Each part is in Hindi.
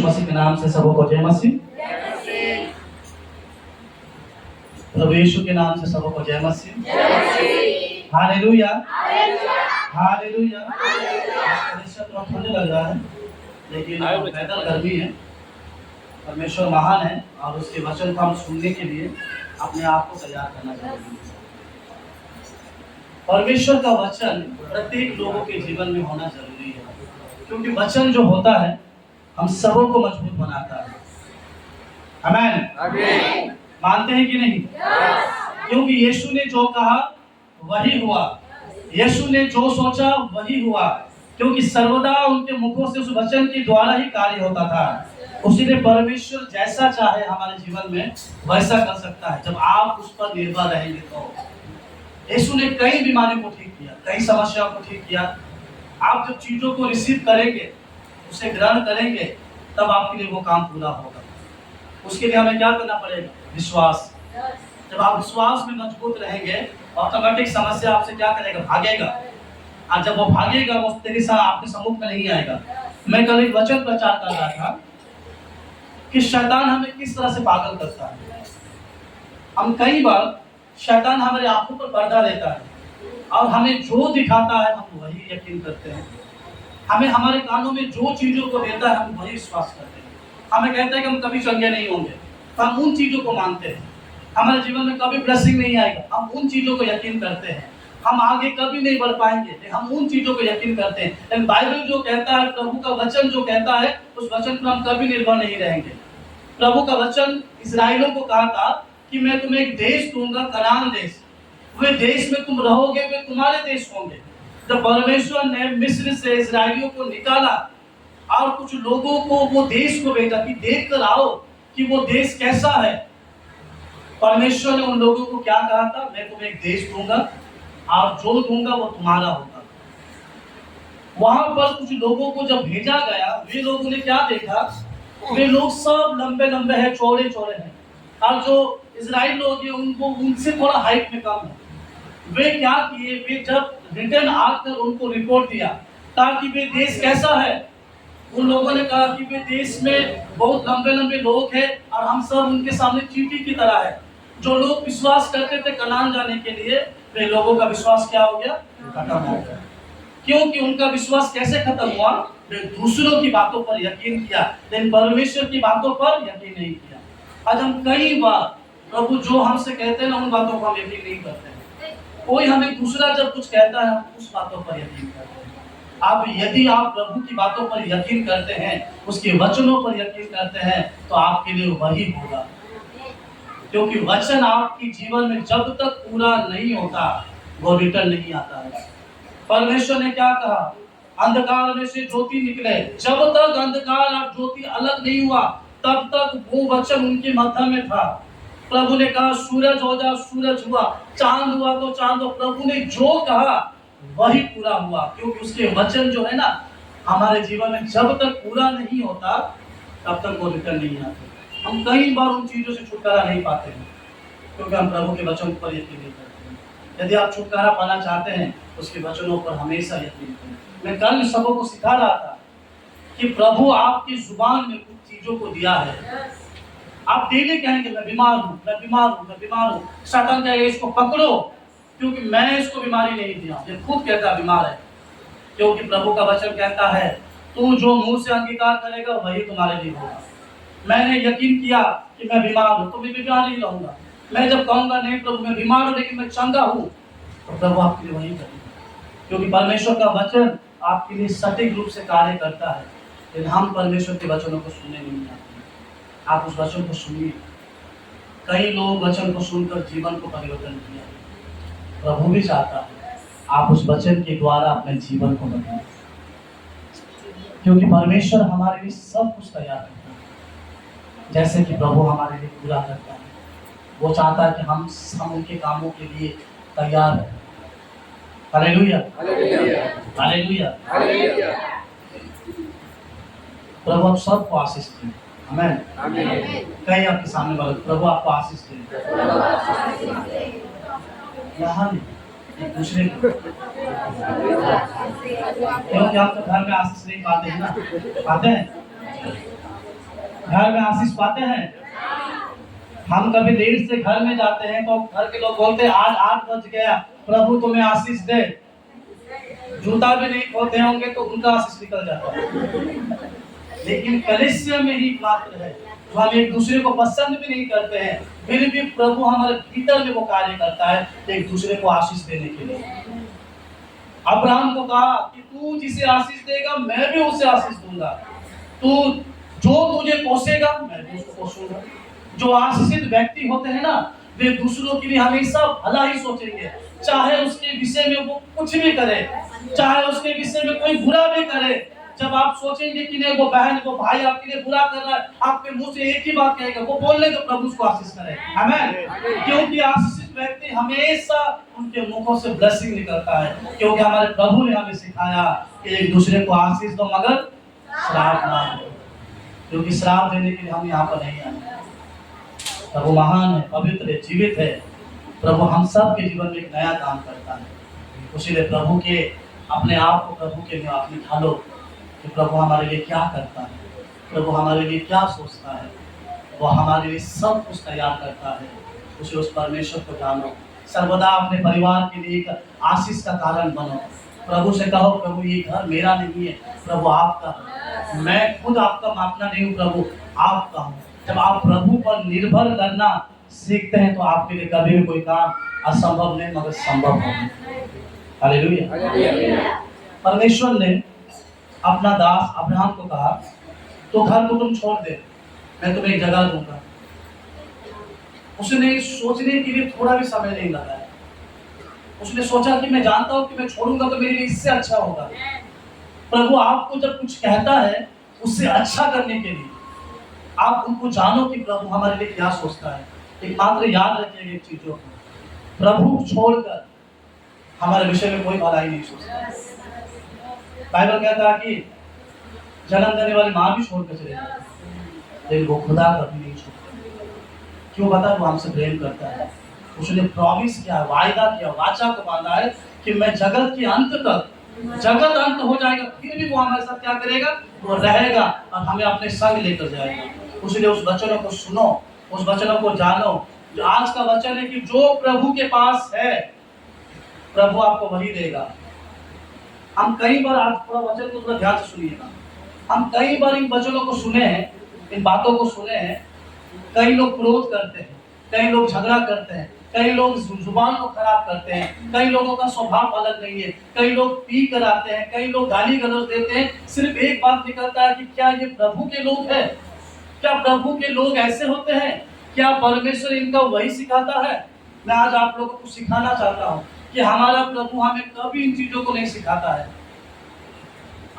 यीशु मसीह के नाम से सबको जय मसीह। प्रभु यीशु के नाम से सबको जय मसीह। Hallelujah hallelujah. थोड़ा ठंड लग रहा है लेकिन पैदल गर्मी है। परमेश्वर महान है और उसके वचन को हम सुनने के लिए अपने आप को तैयार करना चाहिए। परमेश्वर का वचन प्रत्येक लोगों के जीवन में होना जरूरी है, क्योंकि वचन जो होता है हम सबों को मजबूत बनाता है। आमीन। मानते हैं कि नहीं? क्योंकि यीशु ने जो कहा वही हुआ, यीशु ने जो सोचा वही हुआ, क्योंकि सर्वदा उनके मुखों से उस वचन के द्वारा ही कार्य होता था। उसी परमेश्वर जैसा चाहे हमारे जीवन में वैसा कर सकता है, जब आप उस पर निर्भर रहेंगे। तो यीशु ने कई बीमारियों को ठीक किया, कई समस्याओं को ठीक किया। आप जब चीजों को रिसीव करेंगे, उसे ग्रहण करेंगे, तब आपके लिए वो काम पूरा होगा। उसके लिए हमें क्या करना पड़ेगा? विश्वास। जब आप विश्वास में मजबूत रहेंगे, ऑटोमेटिक समस्या आपसे क्या करेगा? भागेगा। और जब वो भागेगा, वो तेरे साथ आपके सम्मुख में नहीं आएगा। मैं कल एक वचन प्रचार कर रहा था कि शैतान हमें किस तरह से पागल करता है। हम कई बार शैतान हमारे आंखों पर पर्दा देता है और हमें जो दिखाता है हम वही यकीन करते हैं। हमें हमारे कानों में जो चीजों को देता है हम वही विश्वास करते हैं। हमें कहता है कि हम कभी चंगे नहीं होंगे, तो हम उन चीजों को मानते हैं। हमारे जीवन में कभी ब्लेसिंग नहीं आएगा, हम उन चीजों को यकीन करते हैं। हम आगे कभी नहीं बढ़ पाएंगे, हम उन चीजों को यकीन करते हैं। लेकिन बाइबल जो कहता है, प्रभु का वचन जो कहता है, उस वचन पर हम कभी निर्भर नहीं रहेंगे। प्रभु का वचन इस्राएलियों को कहा था कि मैं तुम्हें एक देश दूंगा, कनान देश। वे देश में तुम रहोगे, वे तुम्हारे देश होंगे। जब परमेश्वर ने मिस्र से इस्राएलियों को निकाला और कुछ लोगों को वो देश को भेजा कि देख कर आओ कि वो देश कैसा है, परमेश्वर ने उन लोगों को क्या कहा था? मैं तुम्हें एक देश दूंगा और जो दूंगा वो तुम्हारा होगा। वहां पर कुछ लोगों को जब भेजा गया, वे लोगों ने क्या देखा? वे लोग सब लंबे लंबे हैं, चौड़े चौड़े हैं, और जो इजराइल लोग हैं उनको उनसे थोड़ा हाइट में कम है। वे क्या किए? वे जब रिटर्न आकर उनको रिपोर्ट दिया ताकि वे देश कैसा है, उन लोगों ने कहा कि वे देश में बहुत लंबे लंबे लोग हैं और हम सब उनके सामने चींटी की तरह है। जो लोग विश्वास करते थे कनान जाने के लिए, वे लोगों का विश्वास क्या हो गया? खत्म हो गया। क्योंकि उनका विश्वास कैसे खत्म हुआ? वे दूसरों की बातों पर यकीन किया, लेकिन परमेश्वर की बातों पर यकीन नहीं किया। आज हम कई बार प्रभु जो हमसे कहते हैं ना, उन बातों पर हम यकीन नहीं करते हैं। कोई हमें दूसरा जब कुछ कहता है, हम उस बातों पर यकीन करते हैं। अब यदि आप प्रभु की बातों पर यकीन करते हैं, उसके वचनों पर यकीन करते हैं, तो आपके लिए वही होगा। क्योंकि वचन आपके जीवन में जब तक पूरा नहीं होता, वो रिटर्न नहीं आता है। परमेश्वर ने क्या कहा? अंधकार में से ज्योति निकले। जब तक अंधकार और ज्योति अलग नहीं हुआ, तब तक वो वचन उनके मध्य में था। प्रभु ने कहा सूरज हो जा, सूरज हुआ। चांद हुआ तो चांद हुआ। प्रभु ने जो कहा वही पूरा हुआ, क्योंकि उसके वचन जो है ना, हमारे जीवन में जब तक पूरा नहीं होता, तब तक वो रिटर्न नहीं आते। हम कई बार उन चीजों से छुटकारा नहीं पाते हैं, क्योंकि हम प्रभु के वचन पर यकीन नहीं करते हैं। यदि आप छुटकारा पाना चाहते हैं, उसके वचनों पर हमेशा यकीन करें। मैं कल सबों को सिखा रहा था कि प्रभु आपकी जुबान में कुछ चीजों को दिया है। आप डेली कहेंगे मैं बीमार हूँ, मैं बीमार हूँ, मैं बीमार हूँ। शैतान कहेगा इसको पकड़ो, क्योंकि मैं इसको बीमारी नहीं दिया। ये खुद कहता बीमार है, क्योंकि प्रभु का वचन कहता है तू जो मुंह से अंगीकार करेगा वही तुम्हारे लिए होगा। मैंने यकीन किया कि मैं बीमार हूँ, तो मैं बीमार नहीं रहूंगा। मैं जब कहूंगा नहीं प्रभु मैं बीमार हूँ लेकिन मैं चंगा हूँ, तो प्रभु आपके लिए वही करेगा। क्योंकि परमेश्वर का वचन आपके लिए सटीक रूप से कार्य करता है। लेकिन हम परमेश्वर के वचनों को सुनने नहीं आते। आप उस वचन को सुनिए। कई लोग वचन को सुनकर जीवन को परिवर्तन किया। प्रभु भी चाहता है आप उस वचन के द्वारा अपने जीवन को बदलें, क्योंकि परमेश्वर हमारे लिए सब कुछ तैयार करता है। जैसे कि प्रभु हमारे लिए पूरा करता है, वो चाहता है कि हम उनके कामों के लिए तैयार हैं। Hallelujah hallelujah hallelujah. प्रभु आप सबको आशीष दें। आमीन आमीन। कहीं आपके सामने वाले प्रभु आपको आशीष दें। यहाँ एक दूसरे को, क्योंकि आप तो घर में आशीष नहीं पाते हैं ना, पाते हैं। घर में आशीष पाते हैं। हम कभी देर से घर में जाते हैं तो घर के लोग बोलते हैं आज 8 बज गया, प्रभु तुम्हें आशीष दे। जूता भी नहीं खोलते होंगे तो उनका आशीष निकल जाता है। लेकिन कलीसिया में ही मात्र है तो हम एक दूसरे को पसंद भी नहीं करते हैं, फिर भी प्रभु हमारे भीतर में वो कार्य करता है एक दूसरे को आशीष देने के लिए। अब्राहम को कहा कि तू जिसे आशीष देगा मैं भी उसे आशीष दूंगा, तू जो तुझे कोसेगा मैं भी उसको कोसूंगा। जो आशीषित व्यक्ति होते हैं ना वे दूसरों के लिए हमेशा भला ही सोचेंगे, चाहे उसके विषय में वो कुछ भी करे, चाहे उसके विषय में कोई बुरा भी करे। जब आप सोचेंगे कि नहीं वो बहन वो भाई आपके लिए बुरा कर रहा है, आपके मुंह से एक ही बात कहेगा, वो बोलने तो प्रभु उसको आशीष करे। आमीन। क्योंकि आशीषित व्यक्ति हमेशा उनके मुखों से ब्लेसिंग निकलता है, क्योंकि हमारे प्रभु ने हमें सिखाया कि एक दूसरे को आशीष दो मगर श्राप ना दो, क्योंकि श्राप देने के लिए हम यहाँ पर नहीं आए। प्रभु महान है, पवित्र है, जीवित है। प्रभु हम सब के जीवन में एक नया काम करता है। उसीलिए प्रभु के अपने आप को प्रभु के आप में ढालो कि प्रभु हमारे लिए क्या करता है, प्रभु हमारे लिए क्या सोचता है। वो हमारे लिए सब कुछ तैयार करता है। उस परमेश्वर को जानो, सर्वदा अपने परिवार के लिए एक आशीष का कारण बनो। प्रभु से कहो प्रभु ये घर मेरा नहीं है, प्रभु आपका है। मैं खुद आपका मापना नहीं हूँ, प्रभु आपका हूँ। जब आप प्रभु पर निर्भर करना सीखते हैं तो आपके लिए कभी भी कोई काम असंभव नहीं मगर संभव होगा। हालेलुया। परमेश्वर ने अपना दास अब्राहम को कहा तो घर को तुम छोड़ दे, मैं तुम्हें एक जगह दूंगा। उसने सोचने के लिए थोड़ा भी समय नहीं लगाया। उसने सोचा कि मैं जानता हूं कि मैं छोड़ूंगा तो मेरे लिए इससे अच्छा होगा। प्रभु आपको जब कुछ कहता है उससे अच्छा करने के लिए आप उनको जानो कि प्रभु हमारे लिए क्या सोचता है। एक मात्र याद रखिएगा एक चीजों को, प्रभु छोड़कर हमारे विषय में कोई भलाई नहीं सोचता। बाइबल कहता है कि जन्म देने वाली माँ भी छोड़कर चले जाती, लेकिन वो खुदा कभी नहीं छोड़ता। क्यों? बता, वो हमसे प्रेम करता है। उसने प्रॉमिस किया, वायदा किया, वाचा को बांधा है कि मैं जगत के अंत तक, जगत अंत हो जाएगा फिर भी वो हमारे साथ क्या करेगा, वो रहेगा और हमें अपने संग लेकर जाएगा। उसलिए उस वचनों को सुनो, उस वचनों को जानो। जो आज का वचन है कि जो प्रभु के पास है प्रभु आपको वही देगा। हम कई बार, आज थोड़ा वचन को थोड़ा ध्यान से सुनिएगा, हम कई बार इन वचनों को सुने हैं, इन बातों को सुने हैं। कई लोग क्रोध करते हैं, कई लोग झगड़ा करते हैं, कई लोग जुबान को खराब करते हैं, कई लोगों का स्वभाव अलग नहीं है, कई लोग पी कर आते हैं, कई लोग गाली गलौज देते हैं। सिर्फ एक बात निकलता है कि क्या ये प्रभु के लोग हैं? क्या प्रभु के लोग ऐसे होते हैं? क्या परमेश्वर इनका वही सिखाता है? मैं आज आप लोगों को सिखाना चाहता हूँ कि हमारा प्रभु हमें कभी इन चीजों को नहीं सिखाता है।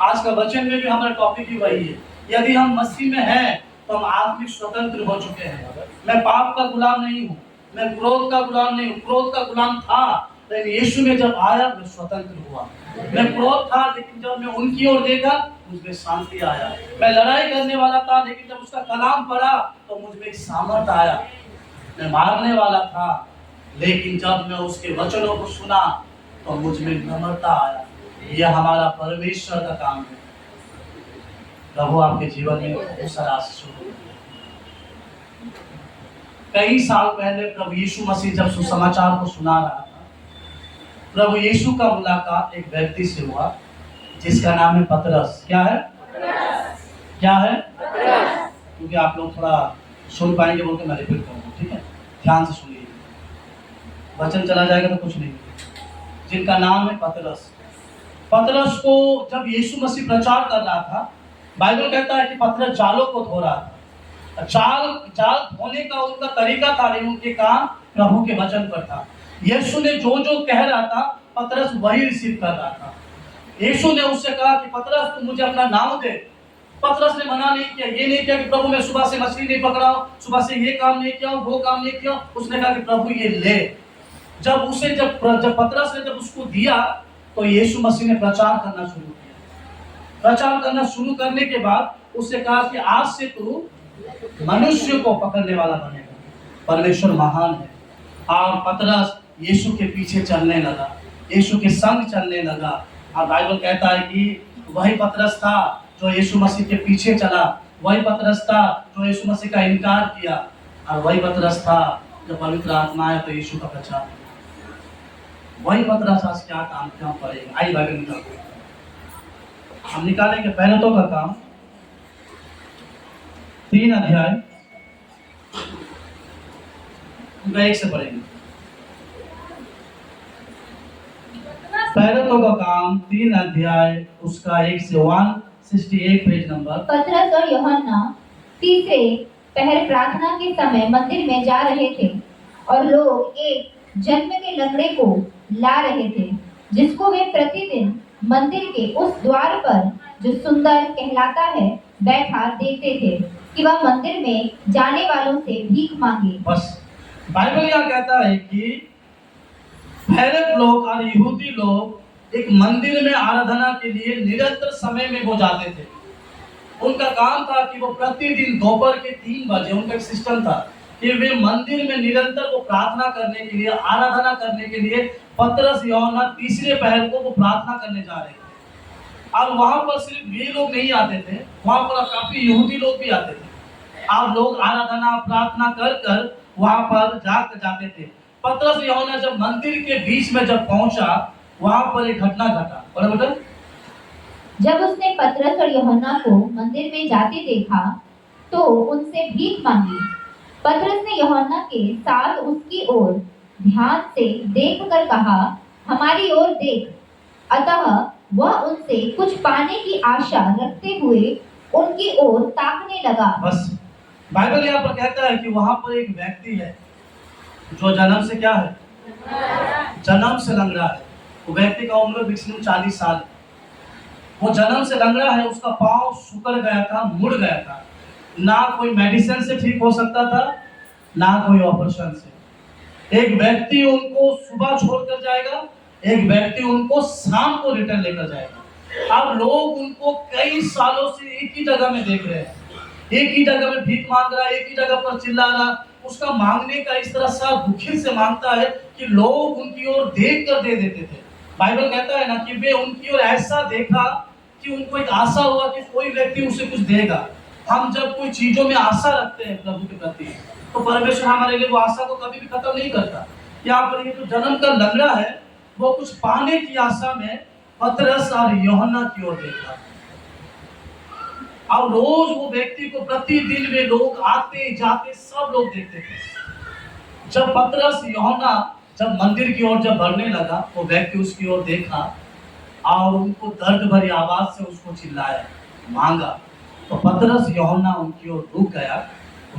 आज का वचन में भी हमारा टॉपिक ही वही है। यदि हम मसीह में हैं तो हम आत्मिक स्वतंत्र हो चुके हैं। मैं पाप का गुलाम नहीं हूँ, मैं क्रोध का गुलाम नहीं हूँ। क्रोध का गुलाम था, लेकिन यीशु में जब आया मैं स्वतंत्र हुआ। मैं क्रोध था, लेकिन जब मैं उनकी ओर देखा मुझमें शांति आया। मैं लड़ाई करने वाला था, लेकिन जब उसका कलाम पढ़ा तो मुझमें एक सामर्थ आया। मैं मारने वाला था, लेकिन जब मैं उसके वचनों को सुना तो मुझमें नम्रता आया। यह हमारा परमेश्वर का काम है। प्रभु आपके जीवन में बहुत सारा आशीष हो। कई साल पहले प्रभु यीशु मसीह जब सुसमाचार को सुना रहा था, प्रभु यीशु का मुलाकात एक व्यक्ति से हुआ जिसका नाम है पतरस। क्या है? क्या है? क्योंकि आप लोग थोड़ा सुन पाएंगे बोल के मैं रिपीट करूँगा, ठीक है? ध्यान से सुनिए, वचन चला जाएगा तो कुछ नहीं। जिनका नाम है पतरस। पतरस को जब यीशु मसीह प्रचार कर रहा था, बाइबल कहता है कि पतरस जालों को धो रहा था। जाल धोने का उनका तरीका था, लेकिन उनके काम प्रभु के वचन पर था। यीशु ने जो जो कह रहा था पतरस वही रिसीव कर रहा था। यीशु ने उससे कहा कि पतरस तू मुझे अपना नाम दे। पतरस ने मना नहीं किया, ये नहीं किया कि प्रभु मैं सुबह से मछली नहीं पकड़ा हूं, सुबह से ये काम नहीं किया, वो काम नहीं किया। उसने कहा कि प्रभु ये ले। जब पतरस ने जब उसको दिया तो यीशु मसीह ने प्रचार करना शुरू किया। प्रचार करना शुरू करने के बाद उससे कहा कि आज से तू मनुष्य को पकड़ने वाला बनेगा। परमेश्वर महान है। और पतरस यीशु के पीछे चलने लगा, यीशु के संग चलने लगा। और बाइबल कहता है कि वही पतरस था जो यीशु मसीह के पीछे चला, वही पतरस था जो यीशु मसीह का इनकार किया, और वही पतरस था जब पवित्र आत्मा आया तो यीशु का प्रचार किया। वही पतरस आज क्या काम क्यों पड़ेगा? आई बाइबल निकालो, हम निकालेंगे पहले तो का काम 3 अध्याय 1 से पढ़ेंगे। पहले तो का काम 3 अध्याय उसका 1 से 168 पेज नंबर। पतरस और यूहन्ना तीसरे पहर प्रार्थना के समय मंदिर में जा रहे थे और लोग एक जन्म के लंगड़े को ला रहे थे, जिसको वे प्रतिदिन मंदिर के उस द्वार पर जो सुंदर कहलाता है बैठा देखते थे कि वह मंदिर में जाने वालों से भीख मांगे। बस बाइबल यह कहता है कि पहले लोग और यहूदी लोग एक मंदिर में आराधना के लिए निरंतर समय में वो जाते थे। उनका काम था कि वो प्रतिदिन दोपहर के 3 बजे, उनका एक सिस्टम था कि वे मंदिर में निरंतर वो प्रार्थना करने के लिए, आराधना करने के लिए पतरस यूहन्ना तीसरे पहर को वो प्रार्थना करने जा रहे थे। और वहां पर सिर्फ ये लोग नहीं आते थे, वहां पर काफी यहूदी लोग भी आते थे। और लोग आराधना प्रार्थना कर कर वहां पर जाते थे। पतरस यूहन्ना जब मंदिर के बीच में जब पहुंचा, वहां पर एक घटना घटा। बराबर, जब उसने पतरस और यूहन्ना को मंदिर में जाते देखा तो उनसे भीख मांगी। पतरस ने यूहन्ना के साथ उसकी ओर ध्यान से देखकर कहा, हमारी ओर देख। अतः वह उनसे कुछ पाने की आशा रखते हुए उनकी ओर ताकने लगा। बस बाइबल यहाँ पर कहता है कि वहां पर एक व्यक्ति है जो जन्म से क्या है, जन्म से लंगड़ा है। वो व्यक्ति का उम्र मैक्सिमम 40 साल। वो जन्म से लंगड़ा है, उसका पांव सुकड़ गया था, मुड़ गया था। ना कोई मेडिसिन से ठीक हो सकता था, ना कोई ऑपरेशन से। एक व्यक्ति उनको सुबह छोड़कर जाएगा, एक व्यक्ति उनको शाम को रिटर्न लेकर जाएगा। अब लोग उनको कई सालों से एक ही जगह में देख रहे हैं, एक ही जगह में भीख मांग रहा है, एक ही जगह पर चिल्ला रहा। उसका मांगने का इस तरह सा दुखी से मांगता है कि लोग उनकी ओर देख कर दे देते थे। बाइबल कहता है ना कि वे उनकी ओर ऐसा देखा कि उनको एक आशा हुआ कि कोई व्यक्ति उसे कुछ देगा। हम जब कोई चीजों में आशा रखते हैं प्रभु के प्रति, तो परमेश्वर हमारे लिए वो आशा को कभी भी खत्म नहीं करता। यहाँ पर ये जो जन्म का लंगड़ा है, वो कुछ पाने की आशा में पतरस और यूहन्ना की ओर देखा। और रोज वो व्यक्ति को प्रतिदिन वे लोग आते जाते सब लोग देखते थे। जब पतरस यूहन्ना जब मंदिर की ओर जब बढ़ने लगा, वो व्यक्ति उसकी ओर देखा और उनको दर्द भरी आवाज से उसको चिल्लाया, मांगा। तो पतरस यूहन्ना उनकी ओर रुक गया।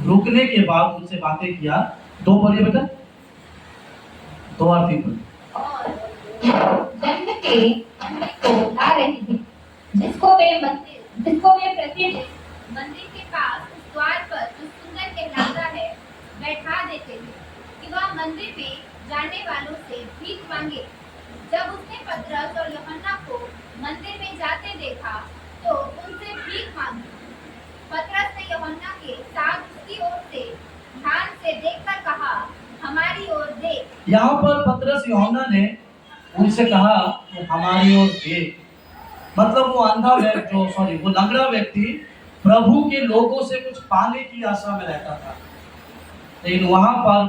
रुकने के बाद उनसे बातें किया। 2 बोलिए बेटा, 2 और 3 बोलिए। जन्म के को ला रही थी, जिसको वे प्रतिदिन मंदिर के पास उस द्वार पर जो सुंदर कहलाता है बैठा देते थे कि वह मंदिर में जाने वालों से भीख मांगे। जब उसने पतरस और यूहन्ना को मंदिर में जाते देखा तो उनसे भीख मांगी। पतरस ने यूहन्ना के साथ उसकी ओर से ध्यान से देखकर कहा, हमारी ओर देख। यहाँ पर पतरस यूहन्ना ने उनसे कहा कि हमारी ओर देख। मतलब वो अंधा व्यक्ति, वो लंगड़ा व्यक्ति प्रभु के लोगों से कुछ पाने की आशा में रहता था। लेकिन वहां पर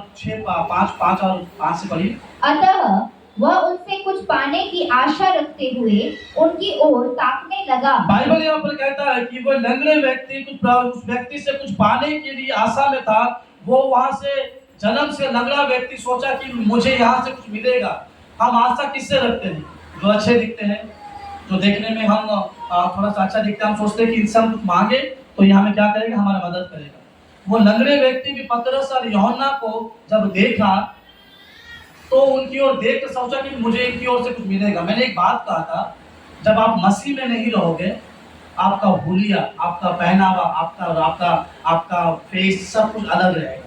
5 और 5 से पढ़िए। अतः वह उनसे कुछ पाने की आशा रखते हुए उनकी ओर ताकने लगा। बाइबल यहाँ पर कहता है कि वो लंगड़े व्यक्ति उस व्यक्ति से कुछ पाने के लिए आशा में था। वो वहां से जन्म से लंगड़ा व्यक्ति सोचा कि मुझे यहाँ से कुछ मिलेगा। हम आशा किससे रखते हैं? जो अच्छे दिखते हैं, जो देखने में हम थोड़ा सा अच्छा दिखता है, हम सोचते हैं कि इनसे हम कुछ मांगे तो ये हमें क्या करेगा, हमारा मदद करेगा। वो लंगड़े व्यक्ति भी पतरस और यूहन्ना को जब देखा तो उनकी ओर देख कर सोचा कि मुझे इनकी ओर से कुछ मिलेगा। मैंने एक बात कहा था, जब आप मसीह में नहीं रहोगे, आपका हुलिया, आपका पहनावा, आपका फेस सब कुछ अलग रहेगा।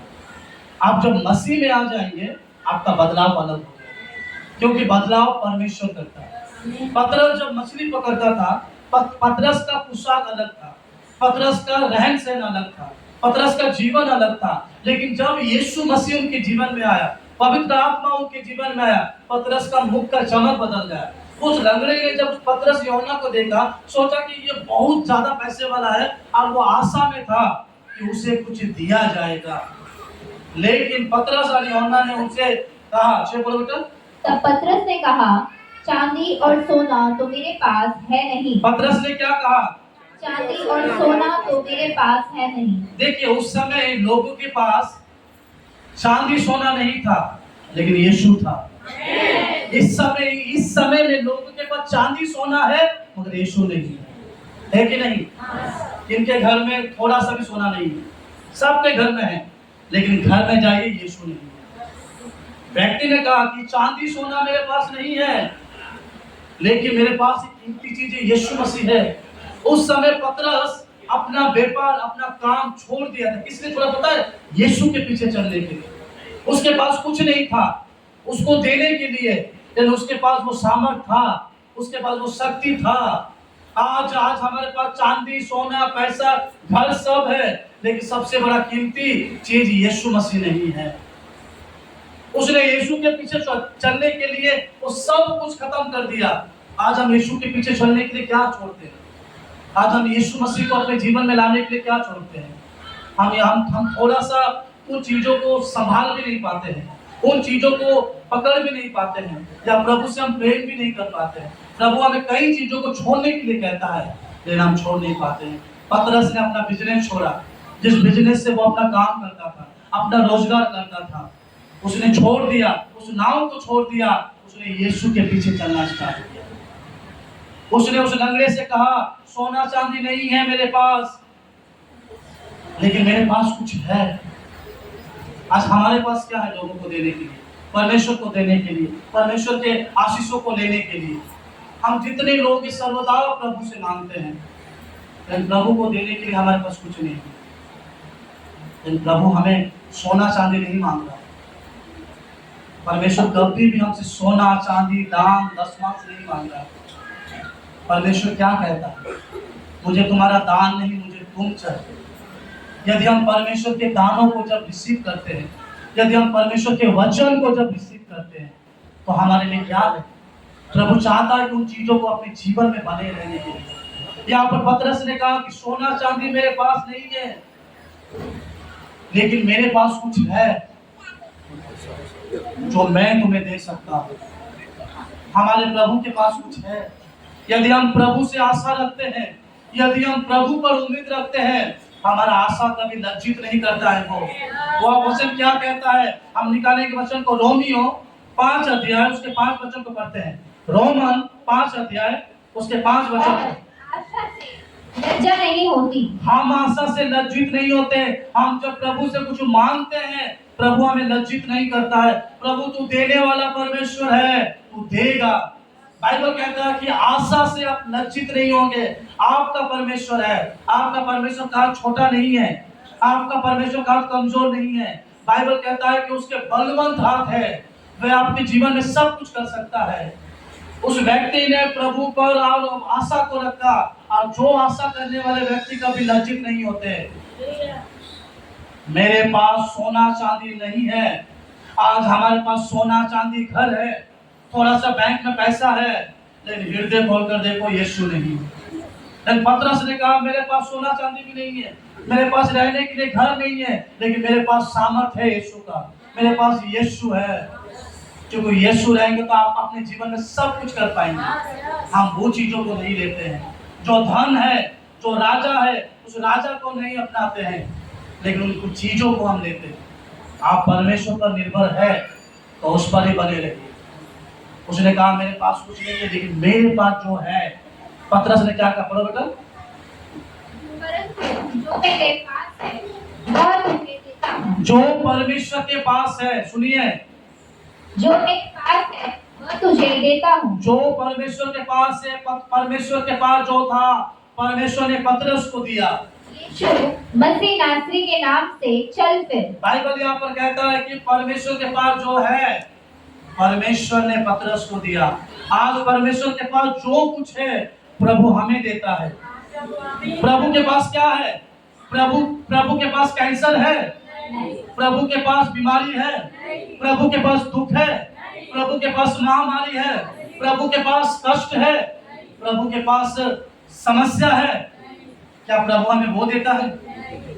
आप जब मसीह में आ जाएंगे, आपका बदलाव अलग हो जाएगा, क्योंकि बदलाव परमेश्वर करता है। पतरस जब मछली पकड़ता था, पतरस का पोशाक अलग था, पतरस का रहन सहन अलग था, पतरस का जीवन अलग था। लेकिन जब यीशु मसीह उनके जीवन में आया, पवित्र आत्मा उनके जीवन में आया, पतरस का मुख का चमक बदल गया। उस लंगड़े ने जब पतरस यूहन्ना को देखा, सोचा कि ये बहुत ज्यादा पैसे वाला है और वो आशा में था कि उसे कुछ दिया जाएगा। लेकिन पतरस और यूहन्ना ने उनसे कहा, से बोलो बेटा। तब पतरस ने कहा, चांदी और सोना तो मेरे पास है नहीं। पतरस ने क्या कहा? चांदी और सोना तो मेरे पास है नहीं। देखिए, उस समय लोगों के पास चांदी सोना नहीं था, लेकिन यीशु था। इस समय में लोगों के पास चांदी सोना है, मगर यीशु नहीं है कि नहीं? इनके घर में थोड़ा सा भी सोना नहीं है, सबके घर में है, लेकिन घर में जाइए यीशु नहीं है। व्यक्ति ने कहा कि चांदी सोना मेरे पास नहीं है, लेकिन मेरे पास एक कीमती चीज है, यीशु मसीह है। उस समय पतरस अपना व्यापार, अपना काम छोड़ दिया था। किसने छोड़ा पता है? यीशु के पीछे चलने के लिए। उसके पास कुछ नहीं था उसको देने के लिए, लेकिन उसके पास वो सामर्थ था, उसके पास वो शक्ति था। आज हमारे पास चांदी सोना पैसा घर सब है, लेकिन सबसे बड़ा कीमती चीज यीशु मसीह नहीं है। उसने यीशु के पीछे चलने के लिए वो सब कुछ खत्म कर दिया। आज हम यीशु के पीछे चलने के लिए क्या छोड़ते हैं? आज हम यीशु मसीह को अपने जीवन में लाने के लिए क्या छोड़ते हैं? हम थोड़ा सा उन चीजों को संभाल भी नहीं पाते हैं, उन चीजों को पकड़ भी नहीं पाते हैं, या प्रभु से हम प्रेम भी नहीं कर पाते हैं। प्रभु हमें कई चीजों को छोड़ने के लिए कहता है, लेकिन हम छोड़ नहीं पाते हैं। पतरस ने अपना बिजनेस छोड़ा, जिस बिजनेस से वो अपना काम करता था, अपना रोजगार करता था, उसने छोड़ दिया, उस नाव को छोड़ दिया, उसने यीशु के पीछे चलना स्टार्ट किया। उसने उस लंगड़े से कहा, सोना चांदी नहीं है मेरे पास, लेकिन मेरे पास कुछ है। आज हमारे पास क्या है लोगों को देने के लिए? परमेश्वर को देने के लिए, परमेश्वर के आशीषों को लेने के लिए। हम जितने लोग इस सर्वदा प्रभु से मांगते हैं, लेकिन प्रभु को देने के लिए हमारे पास कुछ नहीं है। लेकिन प्रभु हमें सोना चांदी नहीं मांग रहा। परमेश्वर कभी भी हमसे सोना चांदी दान दशमांश नहीं मांग रहा। परमेश्वर क्या कहता है? मुझे तुम्हारा दान नहीं, मुझे तुम चाहिए। यदि हम परमेश्वर के दानों को जब रिसीव करते हैं, यदि हम परमेश्वर के वचन को जब रिसीव करते हैं, तो हमारे लिए क्या है? प्रभु चाहता है कि उन चीजों को अपने जीवन में बने रहने के लिए। यहाँ पर पतरस ने कहा कि सोना चांदी मेरे पास नहीं है, लेकिन मेरे पास कुछ है जो मैं तुम्हें दे सकता हूँ। हमारे प्रभु के पास कुछ है। यदि हम प्रभु से आशा रखते हैं, यदि हम प्रभु पर उम्मीद रखते हैं, हमारा आशा कभी लज्जित नहीं करता है। वो वचन क्या कहता है? हम निकालेंगे वचन को, रोमियो 5 अध्याय उसके 5 वचन को पढ़ते हैं। रोमन 5 अध्याय उसके 5 वचन। आशा से लज्जा नहीं होती। हम आशा से लज्जित नहीं होते। हम जब प्रभु से कुछ मांगते हैं, प्रभु हमें लज्जित नहीं करता है। प्रभु तू देने वाला परमेश्वर है, तू देगा। बाइबल कहता है कि आशा से आप लज्जित नहीं होंगे। आपका परमेश्वर है, आपका परमेश्वर कहाँ छोटा नहीं है, आपका परमेश्वर कहाँ कमजोर नहीं है। बाइबल कहता है कि उसके बलवंत हाथ है, वह आपके जीवन में सब कुछ कर सकता है। उस व्यक्ति ने प्रभु पर और आशा को रखा, और जो आशा करने वाले व्यक्ति कभी लज्जित नहीं होते। मेरे पास सोना चांदी नहीं है। आज हमारे पास सोना चांदी घर है, थोड़ा सा बैंक में पैसा है, लेकिन हृदय खोलकर देखो यीशु नहीं। लेकिन पतरस ने कहा मेरे पास सोना चांदी भी नहीं है, मेरे पास रहने के लिए घर नहीं है, लेकिन मेरे पास सामर्थ है यीशु का, मेरे पास यीशु है। क्योंकि यीशु रहेंगे तो आप अपने जीवन में सब कुछ कर पाएंगे। हम वो चीजों को नहीं लेते हैं, जो धन है, जो राजा है, उस राजा को नहीं अपनाते हैं, लेकिन उन कुछ चीजों को हम लेते हैं। आप परमेश्वर पर निर्भर है तो उस पर ही बने रहिए। उसने कहा मेरे पास कुछ नहीं है, लेकिन मेरे पास जो है। पतरस ने क्या कहा? पढ़ो बेटा। जो मेरे पास है वह तुम्हें देता हूं। जो परमेश्वर के पास है, सुनिए, जो मेरे पास है वह तुझे देता हूँ। जो परमेश्वर के पास है, परमेश्वर के पास जो था, परमेश्वर ने पतरस को दिया। यीशु मसीह नासरी के नाम से चल फिर। बाइबल यहाँ पर कहता है कि परमेश्वर के पास जो है, परमेश्वर ने पतरस को दिया। आज परमेश्वर के पास जो कुछ है, प्रभु हमें देता है। प्रभु के पास क्या है? प्रभु के पास कैंसर है, प्रभु के पास बीमारी है, प्रभु के पास दुख है, प्रभु के पास महामारी है, प्रभु के पास कष्ट है, प्रभु के पास समस्या है, क्या प्रभु हमें वो देता है?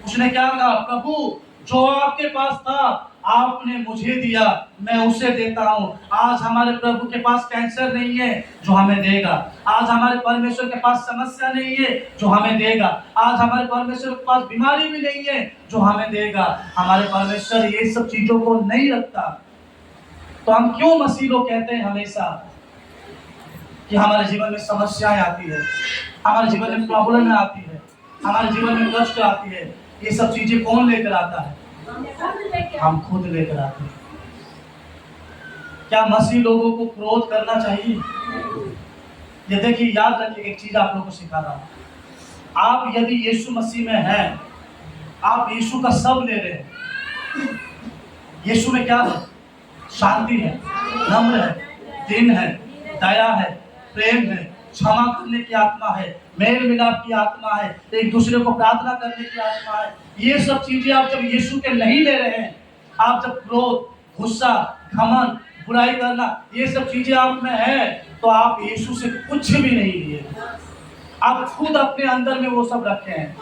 उसने क्या कहा, प्रभु जो आपके पास था आपने मुझे दिया, मैं उसे देता हूं। आज हमारे प्रभु के पास कैंसर नहीं है जो हमें देगा, आज हमारे परमेश्वर के पास समस्या नहीं है जो हमें देगा, आज हमारे परमेश्वर के पास बीमारी भी नहीं है जो हमें देगा। हमारे परमेश्वर ये सब चीजों को नहीं रखता। तो हम क्यों मसीह लोग कहते हैं हमेशा कि हमारे जीवन में समस्याएं आती है, हमारे जीवन में प्रॉब्लम आती है, हमारे जीवन में कष्ट आती है? ये सब चीजें कौन लेकर आता है? हम खुद लेकर आते हैं। क्या मसीह लोगों को क्रोध करना चाहिए? ये देखिए, याद रखिए, एक चीज आप लोगों को सिखा रहा हूं। आप यदि यीशु मसीह में हैं, आप यीशु का सब ले रहे हैं। यीशु में क्या है? शांति है, नम्र है, दीन है, दया है, प्रेम है, क्षमा करने की आत्मा है, मेल मिलाप की आत्मा है, एक दूसरे को प्रार्थना करने की आत्मा है। ये सब चीजें आप जब यीशु के नहीं ले रहे हैं, आप जब क्रोध, गुस्सा, घमंड, बुराई करना, ये सब चीजें आप में है, तो आप यीशु से कुछ भी नहीं लिए। आप खुद अपने अंदर में वो सब रखे हैं।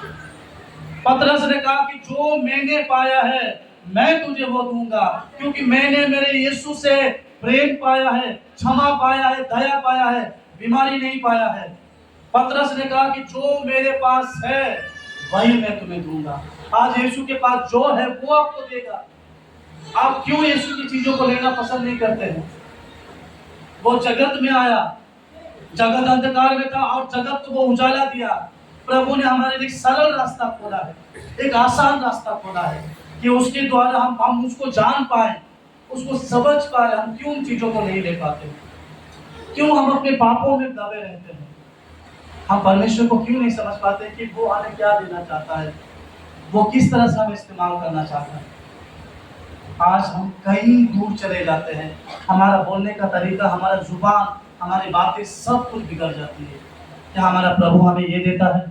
पतरस ने कहा कि जो मैंने पाया है मैं तुझे वो दूंगा, क्योंकि मैंने मेरे यीशु से प्रेम पाया है, क्षमा पाया है, दया पाया है, बीमारी नहीं पाया है। पतरस ने कहा कि जो मेरे पास है वही मैं तुम्हें दूंगा। आज यीशु के पास जो है वो आपको देगा। आप क्यों यीशु की चीजों को लेना पसंद नहीं करते हैं? वो जगत में आया, जगत अंधकार में था और जगत को वो उजाला दिया। प्रभु ने हमारे लिए एक सरल रास्ता खोला है, एक आसान रास्ता खोला है कि उसके द्वारा हम उसको जान पाए, उसको समझ पाए। हम क्यों उन चीजों को नहीं ले पाते? क्यों हम अपने पापों में दबे रहते हैं? हम परमेश्वर को क्यों नहीं समझ पाते कि वो हमें क्या देना चाहता है, वो किस तरह से हमें इस्तेमाल करना चाहता है? आज हम कहीं दूर चले जाते हैं, हमारा बोलने का तरीका, हमारा जुबान, हमारी बातें सब कुछ बिगड़ जाती है। क्या हमारा प्रभु हमें ये देता है?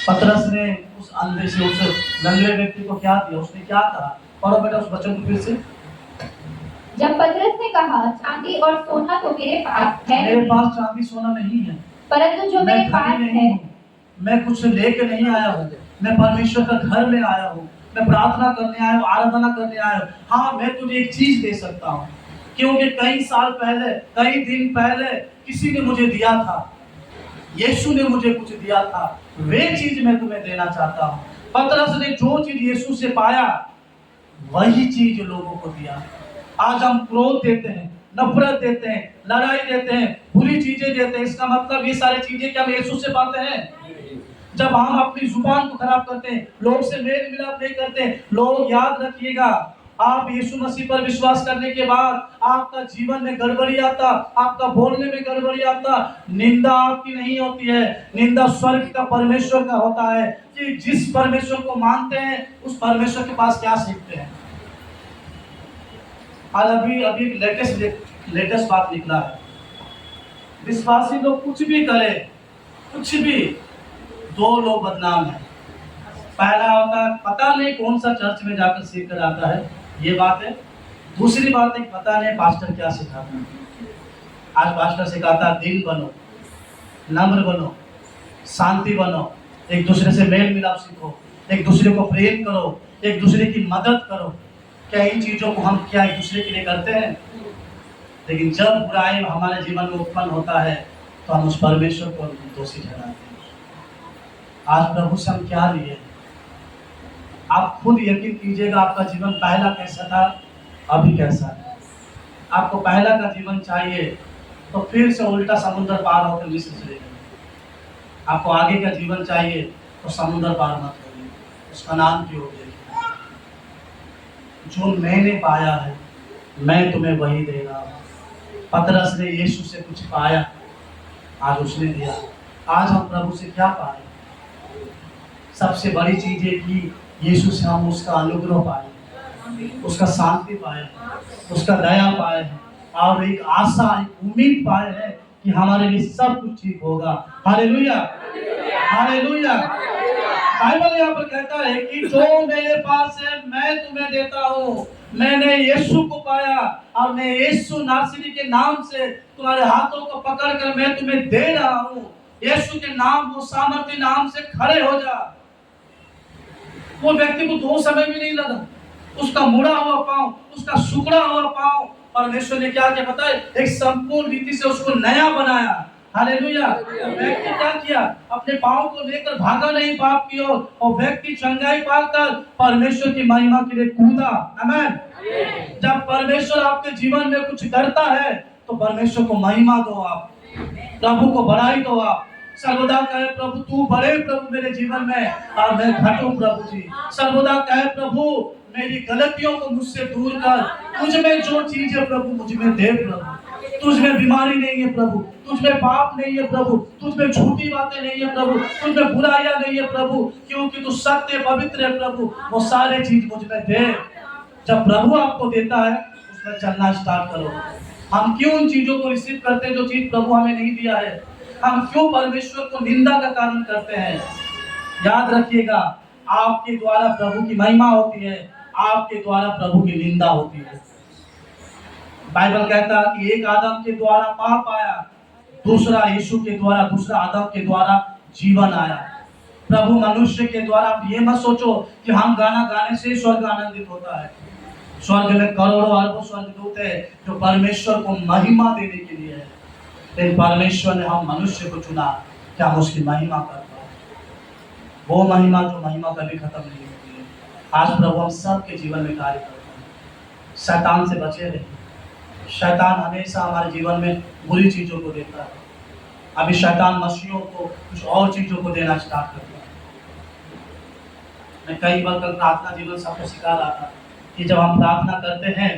पतरस ने उस अंधे से, उस लंगड़े व्यक्ति को क्या दिया? उसने क्या कहा? पढ़ो बेटा उस वचन को फिर से। जब पतरस ने कहा, चांदी और सोना तो मेरे पास है, मेरे पास चांदी सोना नहीं है, परंतु जो मेरे पास है, मैं कुछ लेके नहीं आया हूँ, मैं परमेश्वर का घर में आया हूँ, मैं प्रार्थना करने आया हूँ, आराधना करने आया हूँ। हाँ, मैं तुझे एक चीज दे सकता हूँ, क्योंकि कई साल पहले, कई दिन पहले किसी ने मुझे दिया था, यीशु ने मुझे कुछ दिया था, वे चीज मैं तुम्हें देना चाहता हूँ। पतरस ने जो चीज यीशु से पाया वही चीज लोगों को दिया। आज हम क्रोध देते हैं, नफरत देते हैं, लड़ाई देते हैं, बुरी चीजें देते हैं। इसका मतलब ये सारी चीजें क्या हम यीशु से पाते हैं? जब हम अपनी जुबान को खराब करते हैं, लोग से मेल मिलाप नहीं करते हैं, लोग याद रखिएगा, आप यीशु मसीह पर विश्वास करने के बाद आपका जीवन में गड़बड़ी आता, आपका बोलने में गड़बड़ी आता। निंदा आपकी नहीं होती है, निंदा स्वर्ग का परमेश्वर का होता है कि जिस परमेश्वर को मानते हैं उस परमेश्वर के पास क्या सीखते हैं। और अभी लेटेस्ट बात निकला है, विश्वासी लोग कुछ भी करें, कुछ भी, दो लोग बदनाम है। पहला होता है पता नहीं कौन सा चर्च में जाकर सीख कर आता है, ये बात है। दूसरी बात है पता नहीं पास्टर क्या सिखाता है। आज पास्टर सिखाता है दिन बनो, नम्र बनो, शांति बनो, एक दूसरे से मेल मिलाप सीखो, एक दूसरे को प्रेम करो, एक दूसरे की मदद करो। क्या इन चीजों को हम क्या एक दूसरे के लिए करते हैं? लेकिन जब बुराई हमारे जीवन में उत्पन्न होता है तो हम उस परमेश्वर को दोषी ठहराते हैं। आज प्रभु से हम क्या लिए? आप खुद यकीन कीजिएगा, आपका जीवन पहला कैसा था, अभी कैसा है। आपको पहला का जीवन चाहिए तो फिर से उल्टा समुद्र पार होकर मिस्र चले जाइए। आपको आगे का जीवन चाहिए तो समुद्र पार मत करिए, उसका नाम की ओर देखिए। जो मैंने पाया है मैं तुम्हें वही दे रहा हूँ। पतरस ने यीशु से कुछ पाया, आज उसने दिया। आज हम प्रभु से क्या पाए? सबसे बड़ी चीज है कि यीशु से हम उसका अनुग्रह पाए, उसका शांति पाए, उसका दया पाए और एक आशा, एक उम्मीद पाए हैं कि हमारे लिए सब कुछ ठीक होगा। Hallelujah, hallelujah. बाइबल यहाँ पर कहता है कि जो मेरे पास है मैं तुम्हें देता हूँ। मैंने यीशु को पाया और मैं यीशु नासरी के नाम से तुम्हारे हाथों को पकड़कर मैं तुम्हें दे रहा हूँ। यीशु के नाम, वो सामर्थ्य नाम से खड़े हो जा। वो व्यक्ति को 2 समय भी नहीं लगा, उसका मुड़ा हुआ पांव, उसका सुकड़ा हुआ पांव परमेश्वर ने क्या किया पता है? एक संपूर्ण रीति से उसको नया बनाया। हालेलुया। व्यक्ति क्या किया? अपने पांव को लेकर भागा नहीं पाप की ओर, और व्यक्ति चंगाई पाकर परमेश्वर की महिमा के लिए कूदा। आमीन। जब परमेश्वर आपके जीवन में कुछ करता है तो परमेश्वर को महिमा दो, आप प्रभु को बड़ाई दो। आप सर्वदा कहे प्रभु तू बड़े प्रभु मेरे जीवन में, और मैं घटूं प्रभु जी। सर्वदा कहे प्रभु मेरी गलतियों को मुझसे दूर कर, तुझ में जो चीज है प्रभु मुझ में दे प्रभु। तुझ में बीमारी नहीं है प्रभु, तुझ में पाप नहीं है प्रभु, तुझ में झूठी बातें नहीं है प्रभु, तुझ में बुराइयां नहीं है प्रभु, क्योंकि तू सत्य पवित्र है प्रभु। वो सारे चीज मुझ में दे। जब प्रभु आपको देता है उसमें चलना स्टार्ट करो। हम क्यों उन चीजों को रिसीव करते हैं जो चीज प्रभु हमें नहीं दिया है? हम क्यों परमेश्वर को निंदा का कारण करते हैं? याद रखिएगा, आपके द्वारा प्रभु की महिमा होती है, आपके द्वारा प्रभु की निंदा होती है। बाइबल कहता है कि एक आदम के द्वारा पाप आया, दूसरा यीशु के द्वारा, दूसरा आदम के द्वारा जीवन आया। प्रभु मनुष्य के द्वारा, आप ये मत सोचो कि हम गाना गाने से स्वर्ग आनंदित होता है। स्वर्ग में करोड़ों अरबों स्वर्गदूत है जो परमेश्वर को महिमा देने के लिए है, लेकिन परमेश्वर ने हम मनुष्य को चुना कि हम उसकी महिमा कर पाए। वो महिमा जो महिमा कभी खत्म नहीं होती है। आज प्रभु हम सबके जीवन में कार्य करते हैं। शैतान से बचे रहिए। शैतान हमेशा हमारे जीवन में बुरी चीजों को देता है। अभी शैतान मसीहों को कुछ और चीजों को देना स्टार्ट करता है। मैं कई बार कल प्रार्थना जीवन सबको सिखा रहा था कि जब हम प्रार्थना करते हैं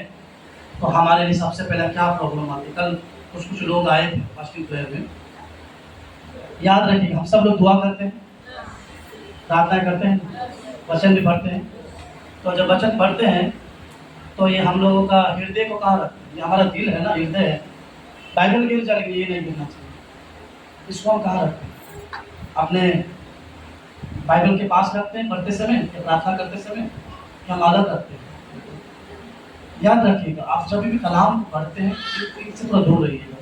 तो हमारे लिए सबसे पहले क्या प्रॉब्लम आती है। कल कुछ लोग आए थे फास्टिंग प्रेयर में। याद रखिए, हम सब लोग दुआ करते हैं, प्रार्थना करते हैं, वचन भी पढ़ते हैं। तो जब वचन पढ़ते हैं तो ये हम लोगों का हृदय को कहाँ रखते हैं? ये हमारा दिल है ना, हृदय है। बाइबल गिर जाएगी, ये नहीं गिरना चाहिए। इसको हम कहाँ रखते हैं? अपने बाइबल के पास रखते हैं पढ़ते समय या प्रार्थना करते समय, या हम अलग रखते हैं? याद रखिएगा, आप जब भी कलाम पढ़ते हैं इससे थोड़ा दूर रहिएगा,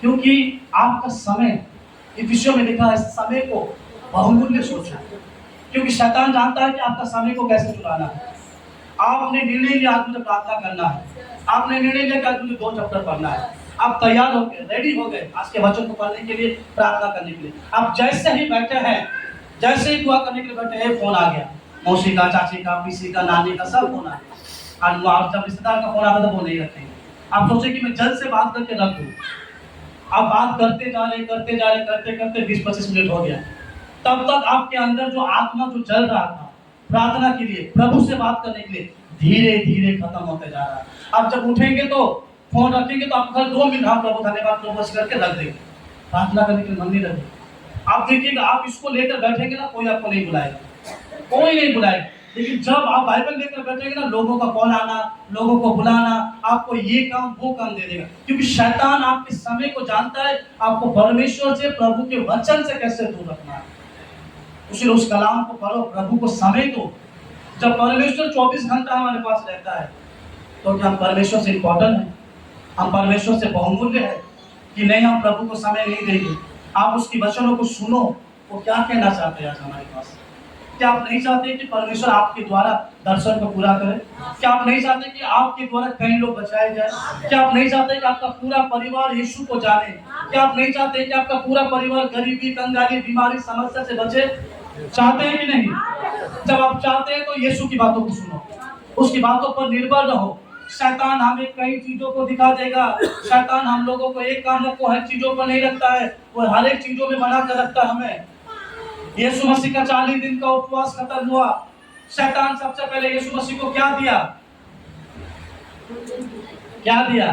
क्योंकि आपका समय, इफिसियों में लिखा है समय को बहुमूल्य सोचो, क्योंकि शैतान जानता है कि आपका समय को कैसे चुराना है। आपने निर्णय लिया आज मुझे प्रार्थना करना है, आपने निर्णय लिया कि आज मुझे 2 चैप्टर पढ़ना है, आप तैयार हो गए, रेडी हो गए आज के वचन को पढ़ने के लिए, प्रार्थना करने के लिए। आप जैसे ही बैठे हैं, जैसे ही दुआ करने के लिए बैठे हैं, फोन आ गया, मौसी का, चाची का, पीसी का, नानी का, सब फोन आ गया। और आप जब रिश्तेदार का फोन आता था वो नहीं रखेंगे। आप सोचे कि मैं जल्द से बात करके रख दूँ। आप बात करते जा रहे, करते जा रहे, करते करते 20-25 मिनट हो गया। तब तक आपके अंदर जो आत्मा जो चल रहा था प्रार्थना के लिए, प्रभु से बात करने के लिए, धीरे धीरे खत्म होते जा रहा है। आप जब उठेंगे तो फोन रखेंगे तो आपका 2 मिनट हम प्रभु धन्यवाद प्रभु करके रख देंगे, प्रार्थना करने के लिए मन नहीं रखेगा। आप देखिएगा, आप इसको लेकर बैठेंगे ना, कोई आपको नहीं बुलाएगा, कोई नहीं बुलाएगा। लेकिन जब आप बाइबल लेकर बैठेंगे ना, लोगों का कॉल आना, लोगों को बुलाना, आपको ये काम वो काम दे देगा, क्योंकि शैतान आपके समय को जानता है, आपको परमेश्वर से, प्रभु के वचन से कैसे दूर रखना है। उसी उस कलाम को पढ़ो, प्रभु को समय दो। जब परमेश्वर 24 घंटा हमारे पास रहता है तो क्या हम परमेश्वर से इम्पोर्टेंट है? हम परमेश्वर से बहुमूल्य है कि नहीं? हम प्रभु को समय नहीं देंगे। आप उसकी वचनों को सुनो, वो क्या कहना चाहते हैं आज हमारे पास। क्या आप नहीं चाहते कि परमेश्वर आपके द्वारा दर्शन को पूरा करे? क्या आप नहीं चाहते कि आपके द्वारा कई लोग बचाए जाए? क्या आप नहीं चाहते कि आपका पूरा परिवार यीशु को जाने? क्या आप नहीं चाहते कि आपका पूरा परिवार गरीबी, कंगाली, बीमारी, समस्या से बचे? चाहते हैं कि नहीं? जब आप चाहते हैं तो यीशु की बातों को सुनो, उसकी बातों पर निर्भर रहो। शैतान हमें कई चीजों को दिखा देगा। शैतान हम लोगों को एक कामों को हर चीजों पर नहीं रखता है, वो हर एक चीजों में बना कर रखता है हमें। यीशु मसीह का 40 दिन का उपवास खत्म हुआ। शैतान सबसे पहले यीशु मसीह को क्या दिया? क्या दिया?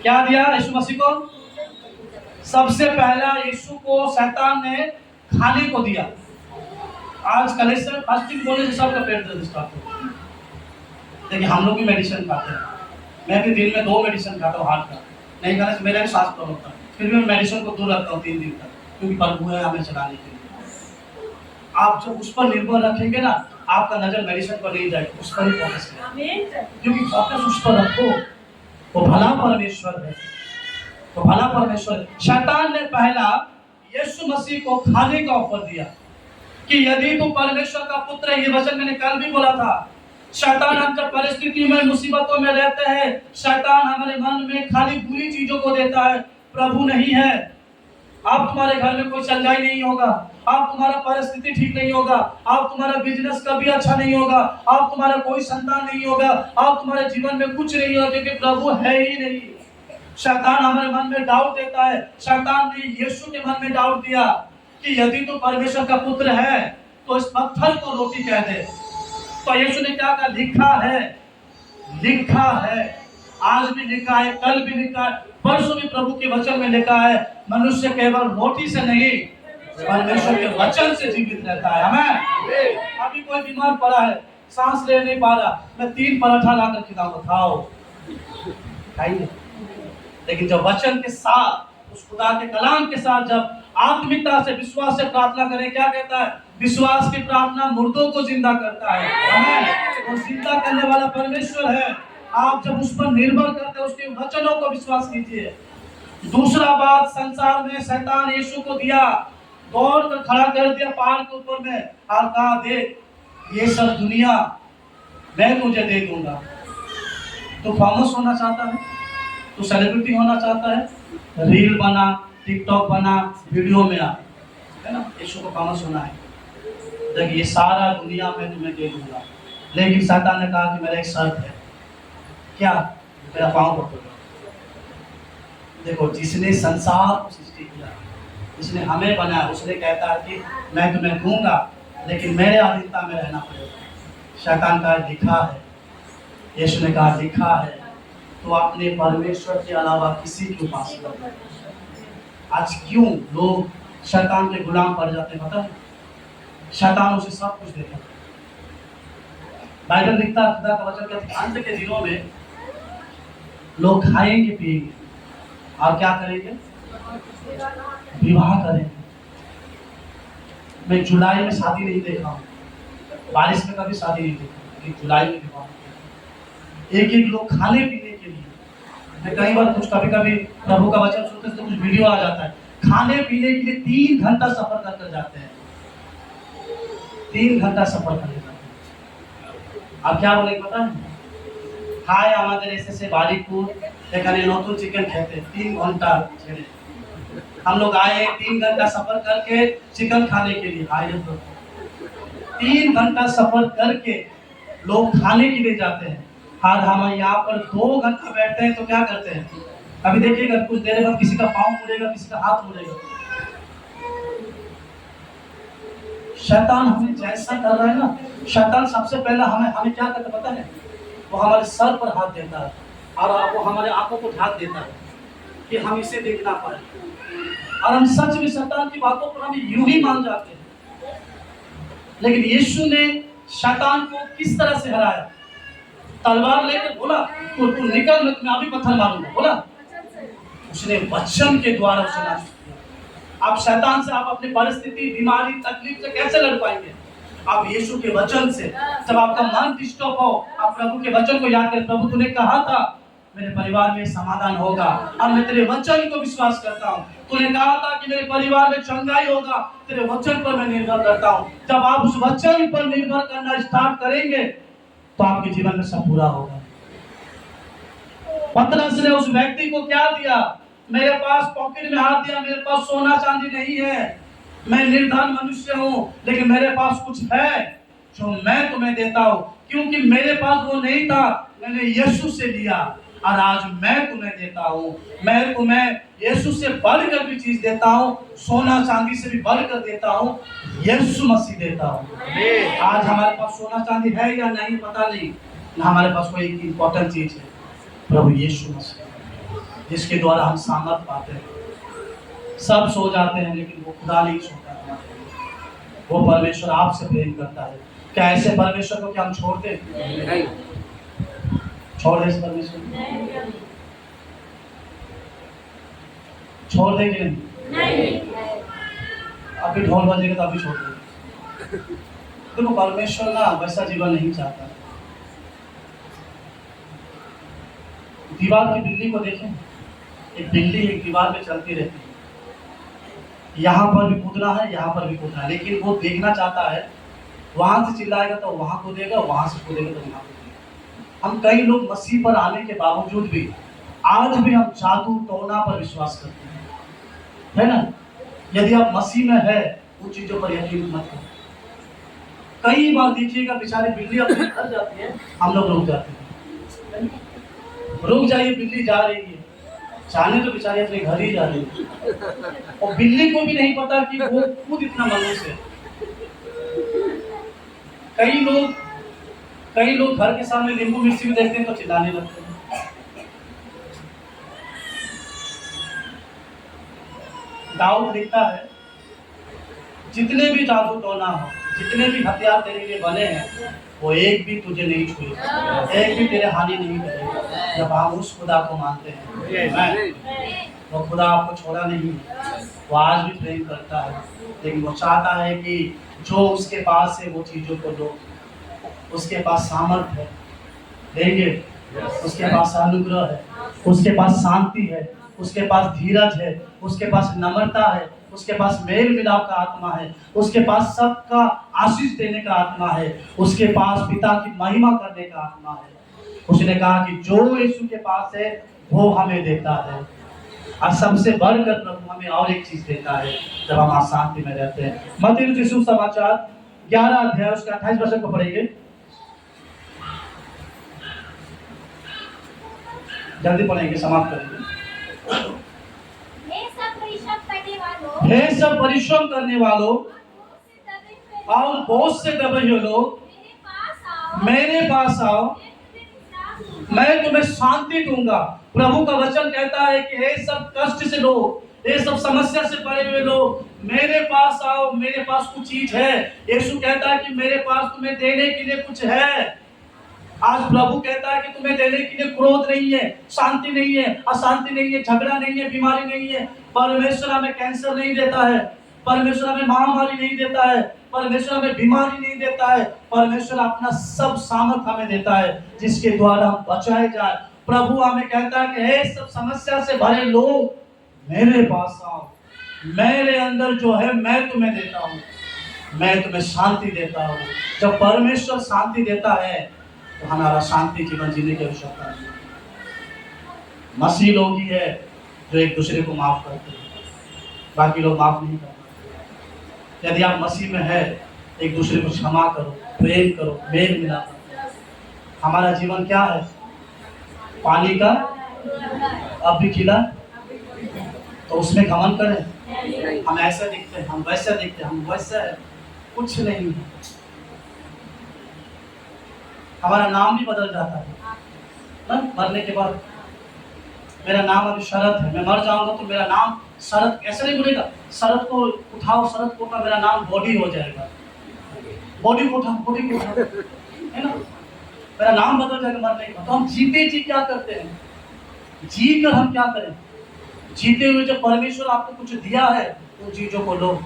क्या दिया यीशु मसीह को? सबसे पहला यीशु को शैतान ने खाने को दिया। आज कलेक्शन फास्टिंग बोलने से सबका पेट दर्द स्टार्ट हो। देखिए, हम लोग भी मेडिसिन खाते हैं, मैं भी दिन में 2 मेडिसिन खाता हूँ हार्ट का, नहीं खाने से मेरा भी सांस प्रॉब्लम होता है, फिर भी मैं मेडिसिन को दूर रखता हूँ 3 दिन तक, क्योंकि प्रभु है हमें चलाने के लिए। आप जब उस पर निर्भर रखेंगे ना, आपका नजर मेडिसिन पर नहीं जाएगी, उस पर ही फोकस करें, क्योंकि फोकस उस पर रखो। वो भला परमेश्वर है, तो भला परमेश्वर है। शैतान ने पहला यीशु मसीह को खाने का ऑफर दिया कि यदि तू परमेश्वर का पुत्र है, ये वचन मैंने कल भी बोला था। शैतान हम जब परिस्थिति में मुसीबतों में रहते हैं, शैतान हमारे मन में खाली बुरी चीजों को देता है, प्रभु नहीं है। आप तुम्हारे घर में कोई सच्चाई नहीं होगा, आप तुम्हारा परिस्थिति ठीक नहीं होगा, आप तुम्हारा बिजनेस कभी अच्छा नहीं होगा, आप तुम्हारा कोई संतान नहीं होगा, आप तुम्हारे जीवन में कुछ नहीं होगा, क्योंकि प्रभु है ही नहीं। शैतान हमारे मन में डाउट देता है। शैतान ने यीशु के मन में डाउट दिया कि यदि तू परमेश्वर का पुत्र है तो इस पत्थर को रोटी कह दे। तो यीशु ने क्या कहा? लिखा है, लिखा है। आज भी लिखा है, कल भी लिखा है, परसों भी प्रभु के वचन में लिखा है, मनुष्य केवल रोटी से नहीं परमेश्वर के वचन से जीवित रहता है। आमीन। अभी कोई बीमार पड़ा है, सांस ले नहीं पा रहा, मैं 3 पराठा लाकर खिलाऊंगा, खाओ, खाइए। लेकिन जब वचन के साथ, उस खुदा के कलाम के साथ जब आत्मिकता से, विश्वास से प्रार्थना करें, क्या कहता है? विश्वास की प्रार्थना मुर्दों को जिंदा करता है। आमीन। वो जिंदा करने वाला परमेश्वर है। आप जब उस पर निर्भर करते हैं, उसके वचनों को विश्वास कीजिए। दूसरा बात, संसार में शैतान यीशु को दिया, दौड़ कर खड़ा कर दिया पहाड़ के ऊपर में और कहा, देख ये सब दुनिया मैं तुझे दे दूंगा। तो फेमस होना चाहता है, तो सेलिब्रिटी होना चाहता है, रील बना, टिकटॉक बना, वीडियो में आ, है ना, यीशु को फेमस होना है। देखिए ये सारा दुनिया मैं तुम्हें दे दूंगा, लेकिन शैतान ने कहा कि मेरा एक शर्त है। क्या? मेरा पाँव पकड़ो। देखो, जिसने संसार को सृष्टि किया, जिसने हमें बनाया, उसने कहता है कि मैं तुम्हें दूंगा, लेकिन मेरे अधीनता में रहना पड़ेगा। शैतान का लिखा है, यीशु ने कहा लिखा है, तो अपने परमेश्वर के अलावा किसी की उपासना करें। आज क्यों लोग शैतान के गुलाम पड़ जाते हैं? पता है, शैतान उसे सब कुछ देता है। बाइबल लिखता है, खुदा का वचन कहता है, अंत के दिनों में लोग खाएंगे पिएंगे और क्या करेंगे? विवाह करेंगे। मैं जुलाई में शादी नहीं देखा हूँ, बारिश में कभी शादी नहीं देखा, लेकिन जुलाई में विवाह। एक एक लोग खाने पीने के लिए, मैं कई बार कुछ कभी कभी प्रभु का वचन सुनते तो कुछ वीडियो आ जाता है, खाने पीने के लिए 3 घंटा सफर कर जाते हैं, 3 घंटा सफर कर जाते हैं। आप क्या बोलेंगे पता है? हाय আমাদের এসেছে বাড়িপুর, এখানে নতুন চিকেন খেতে 3 घंटा ছেড়ে हम लोग आए, 3 घंटा सफर करके चिकन खाने के लिए आए। तो 3 घंटा सफर करके लोग खाने के लिए जाते हैं, और हम यहाँ पर 2 घंटा बैठते हैं तो क्या करते हैं? अभी देखिएगा, कुछ देर बाद किसी का पाँव मुड़ेगा, किसी का हाथ मुड़ेगा। शैतान हमें जैसा कर रहा है ना, शैतान सबसे पहला हमें क्या करता पता है? वो हमारे सर पर हाथ देता है और वो हमारे आंखों को ढाक देता है कि हम इसे देख ना पाए, और हम सच में शैतान की बातों पर हम यूं ही मान जाते हैं। लेकिन यीशु ने शैतान को किस तरह से हराया? तलवार लेकर बोला, तू निकल, मैं अभी पत्थर मारूंगा, बोला। उसने वचन के द्वारा उसे नाश किया। आप शैतान से, आप अपनी परिस्थिति, बीमारी, तकलीफ से कैसे लड़ पाएंगे? आप यीशु के वचन से। जब आपका मन डिस्टर्ब हो, आप प्रभु के वचन को याद करें, प्रभु तूने कहा था मेरे परिवार में समाधान होगा, और मैं तेरे वचन को विश्वास करता हूँ। तूने कहा था कि मेरे परिवार में चंगाई होगा, तेरे वचन पर मैं निर्भर करता हूँ। जब आप उस वचन पर निर्भर करना स्टार्ट करेंगे तो आपके जीवन में सब पूरा होगा। पतरस ने उस व्यक्ति को क्या दिया? मेरे पास पॉकेट में हाथ दिया, मेरे पास सोना चांदी नहीं है, मैं निर्धन मनुष्य हूँ, लेकिन मेरे पास कुछ है जो मैं तुम्हें देता हूँ, क्योंकि मेरे पास वो नहीं था, मैंने यीशु से लिया, और आज मैं तुम्हें देता हूँ। मैं तुम्हें यीशु से बढ़कर भी चीज देता हूँ, सोना चांदी से भी बढ़कर देता हूँ, यीशु मसीह देता हूँ। आज हमारे पास सोना चांदी है या नहीं पता नहीं, हमारे पास कोई इंपॉर्टेंट चीज है, प्रभु यीशु मसीह, जिसके द्वारा हम सामर्थ पाते हैं। सब सो जाते हैं, लेकिन वो खुदा नहीं सोता। वो परमेश्वर आपसे प्रेम करता है। क्या ऐसे परमेश्वर को क्या हम छोड़ दें? नहीं, छोड़ दे इस परमेश्वर को, छोड़ देंगे नहीं। अभी ढोल बजेगा तो अभी छोड़ देंगे। देखो परमेश्वर ना वैसा जीवन नहीं चाहता। दीवार की बिल्ली को देखें, एक बिल्ली एक दीवार पे चलती रहती है, यहाँ पर भी कूदना है, यहाँ पर भी कूदना है, लेकिन वो देखना चाहता है वहां से चिल्लाएगा तो वहां कूदेगा, वहां से कूदेगा तो वहां कूदेगा। हम कई लोग मसीह पर आने के बावजूद भी आज भी हम जादू टोना पर विश्वास करते हैं, है ना। यदि आप मसीह में है उन चीजों पर यकीन मत करो। कई बार देखिएगा बेचारी बिल्ली अपने घर जाती है, हम लोग रुक जाते हैं, रुक जाइए बिल्ली जा रही है, जाने तो बेचारी अपने घर ही जा रही है, और बिल्ली को भी नहीं पता कि वो खुद इतना मनुष्य है। कई लोग घर के सामने नींबू मिर्ची भी देखते हैं तो चिल्लाने लगते हैं। दाऊद लिखता है, जितने भी जादू टोना हो, जितने भी हथियार तेरे लिए बने हैं, वो एक भी तुझे नहीं छुएगा, एक भी तेरे हानि नहीं करेगा, जब हम उस खुदा को मानते हैं। वो खुदा आपको छोड़ा नहीं, वो आज भी प्रेम करता है, लेकिन वो चाहता है कि जो उसके पास है वो चीजों को लो। उसके पास सामर्थ्य है, देंगे, उसके पास अनुग्रह है, उसके पास शांति है, उसके पास धीरज है, उसके पास नम्रता है, उसके पास मेल मिलाप का आत्मा है, उसके पास सबका आशीष देने का आत्मा है, उसके पास पिता की महिमा करने का आत्मा है। उसने कहा कि जो यीशु के पास है वो हमें देता है, और सबसे बढ़कर प्रभु हमें और एक चीज देता है जब हम शांति में रहते हैं। मत्ती यीशु समाचार 11 अध्याय उसका 28 वचन को पढ़ेंगे, जल्दी पढ़ेंगे, समाप्त करेंगे। हे सब परिश्रम करने वालों और बोझ से दबे हुए लोग मेरे पास आओ, मैं तुम्हें शांति दूंगा। प्रभु का वचन कहता है कि हे सब कष्ट से लोग, ये सब समस्या से पड़े हुए लोग मेरे पास आओ, मेरे पास कुछ चीज है। यीशु कहता है कि मेरे पास तुम्हें देने के लिए कुछ है। आज प्रभु कहता है कि तुम्हें देने के लिए क्रोध नहीं है, शांति नहीं है, अशांति नहीं है, झगड़ा नहीं है, बीमारी नहीं है। परमेश्वर हमें कैंसर नहीं देता है, परमेश्वर हमें महामारी नहीं देता है, परमेश्वर हमें बीमारी नहीं देता है। परमेश्वर अपना सब सामर्थ हमें देता है जिसके द्वारा हम बचाए जाए। प्रभु हमें कहता है कि हे सब समस्या से भरे लोग मेरे पास आओ, मेरे अंदर जो है मैं तुम्हें देता हूँ, मैं तुम्हें शांति देता हूँ। जब परमेश्वर शांति देता है तो हमारा शांति जीवन जीने की आवश्यकता नहीं। मसीह लोग ही है जो एक दूसरे को माफ करते हैं, बाकी लोग माफ नहीं करते। यदि आप मसीह में है, एक दूसरे को क्षमा करो, प्रेम करो, मेल मिला करो। हमारा जीवन क्या है? पानी का अब भी खिला, तो उसमें घमंड करें। हम ऐसा दिखते हैं, हम वैसा दिखते हैं, हम वैसा है, कुछ नहीं है। हमारा नाम भी बदल जाता है ना मरने के बाद। मेरा नाम अभी शरद है, मैं मर जाऊंगा तो मेरा नाम शरद ऐसे नहीं बोलेगा, शरद को उठाओ, शरद को मेरा नाम बॉडी हो जाएगा, बॉडी को उठाओ, बॉडी को उठाओ, है ना। मेरा नाम बदल जाएगा मरने के बाद। तो हम जीते जी क्या करते हैं? जी कर हम क्या करें? जीते हुए जब परमेश्वर आपको कुछ दिया है उन चीजों को लो।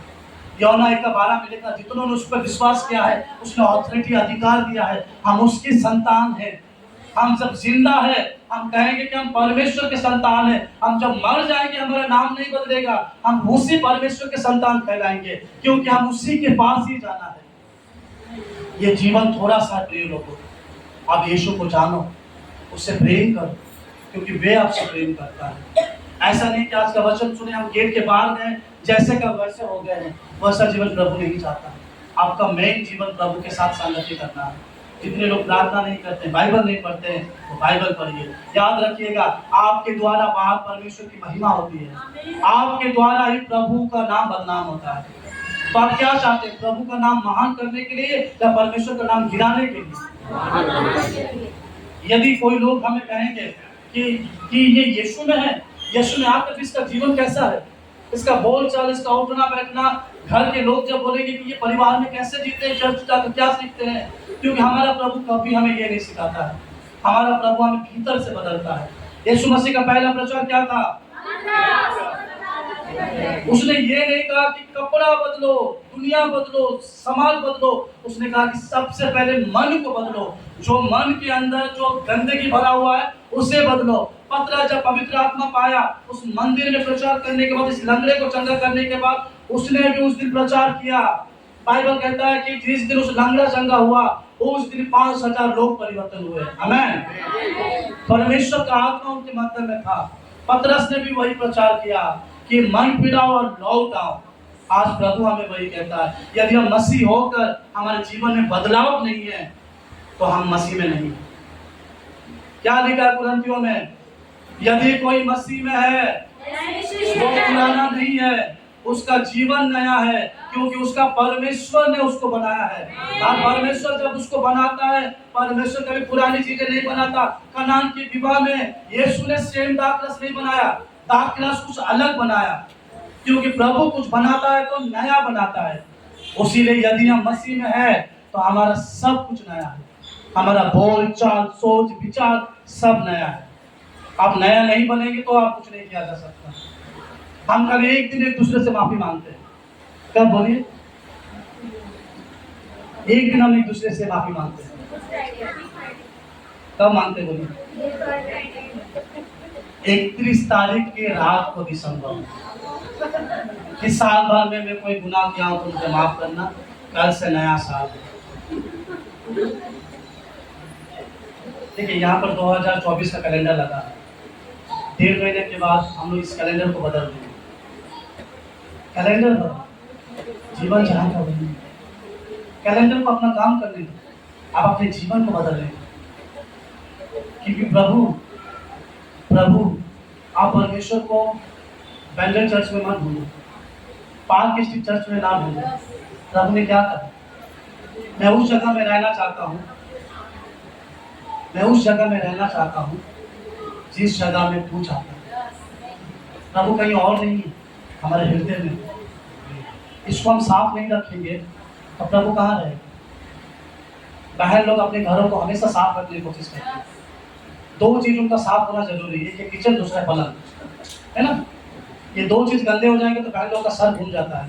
यूहन्ना 1:12 में लिखा, जितनों ने उस पर विश्वास किया है उसने ऑथोरिटी, अधिकार दिया है, हम उसकी संतान हैं। हम जब जिंदा है हम कहेंगे कि हम परमेश्वर के संतान हैं। हम जब मर जाएंगे हमारा नाम नहीं बदलेगा, हम उसी परमेश्वर के संतान कहलाएंगे, क्योंकि हम उसी के पास ही जाना है। ये जीवन थोड़ा सा प्रिय लोगों, आप यीशु को जानो, उससे प्रेम करो, क्योंकि वे आपसे प्रेम करता है। ऐसा नहीं कि आज का वचन सुने हम गेट के बाहर गए, जैसे का वैसे हो गए हैं, वैसा जीवन प्रभु नहीं चाहता। आपका मेन जीवन प्रभु के साथ संगति करना है। जितने लोग प्रार्थना नहीं करते, बाइबल नहीं पढ़ते हैं, वो बाइबल पढ़िए। याद रखिएगा, आपके द्वारा बाहर परमेश्वर की महिमा होती है, आपके द्वारा ही प्रभु का नाम बदनाम होता है। तो आप क्या चाहते हैं? प्रभु का नाम महान करने के लिए या परमेश्वर का नाम गिराने के लिए? यदि कोई लोग हमें कहेंगे कि ये यीशु में है, यीशु में आकर इसका जीवन कैसा है, इसका बोल चाल, इसका उठना बैठना, घर के लोग जब बोलेंगे कि ये परिवार में कैसे जीते हैं, चर्च जाकर क्या सीखते हैं, क्योंकि हमारा प्रभु कभी हमें ये नहीं सिखाता है। हमारा प्रभु हमें भीतर से बदलता है। यीशु मसीह का पहला प्रचार क्या था? उसने ये नहीं कहा कि कपड़ा बदलो, दुनिया बदलो, समाज बदलो। उसने कहा कि सबसे पहले मन को बदलो। जो मन के अंदर जो गंदगी भरा हुआ है उसे बदलो। पतरस जब पवित्र आत्मा पाया, उस मंदिर में प्रचार करने के बाद, इस लंगड़े को चंगा करने के बाद, उसने भी उस दिन प्रचार किया। बाइबल कहता है कि जिस दिन उस लंगड़ा चंगा हुआ, उस दिन 5,000 लोग परिवर्तन हुए। आमेन। परमेश्वर का आत्मा उनके मध्य में था। पतरस ने भी वही प्रचार किया कि मन फिराओ और लौट आओ। आज प्रभु हमें वही कहता है, यदि हम मसीह होकर हमारे जीवन में बदलाव नहीं है तो हम मसीह में नहीं। क्या लिखा है कुरिन्थियों में? यदि कोई मसीह में है वो पुराना नहीं है, उसका जीवन नया है, क्योंकि उसका परमेश्वर ने उसको बनाया है। और परमेश्वर जब उसको बनाता है, परमेश्वर कभी पुरानी चीजें नहीं बनाता। कनान के विवाह में यीशु ने सेम दाखरस नहीं बनाया, दाखरस कुछ अलग बनाया, क्योंकि प्रभु कुछ बनाता है तो नया बनाता है। उसीलिए यदि हम मसीह में है तो हमारा सब कुछ नया है। हमारा बोल चाल, सोच, विचार सब नया है। आप नया नहीं बनेंगे तो आप कुछ नहीं किया जा सकता। हम कभी एक दिन एक दूसरे से माफी मांगते हैं। कब बोलिए? एक दिन हम एक दूसरे से माफी मांगते हैं। कब मांगते बोलिए? 31 तारीख की रात को दिसंबर कि साल भर में मैं कोई गुनाह किया हूं तो मुझे माफ करना, कल से नया साल। देखिए यहाँ पर 2024 का कैलेंडर लगा है। 1.5 महीने के बाद हम लोग इस कैलेंडर को बदल देंगे। कैलेंडर बदल, जीवन जहाँ का बदल। कैलेंडर को अपना काम करने दो, आप अपने जीवन को बदल लेंगे। क्योंकि प्रभु आप परमेश्वर को बेंडल चर्च में मत भूलो, पार्क स्ट्रीट चर्च में ना भूलो। प्रभु ने क्या कहा? मैं उस जगह में रहना चाहता हूँ, मैं उस जगह में रहना चाहता हूँ जिस जगह में तू चाहता है। प्रभु कहीं और नहीं, हमारे हृदय में। इसको हम साफ नहीं रखेंगे तो प्रभु कहाँ रहेगा? बहन लोग अपने घरों को हमेशा साफ रखने की कोशिश करते हैं। 2 चीज उनका साफ होना जरूरी है, एक किचन, दूसरा पलंग, है ना? ये 2 चीज गंदे हो जाएंगे तो बहन लोग का सर घूम जाता है।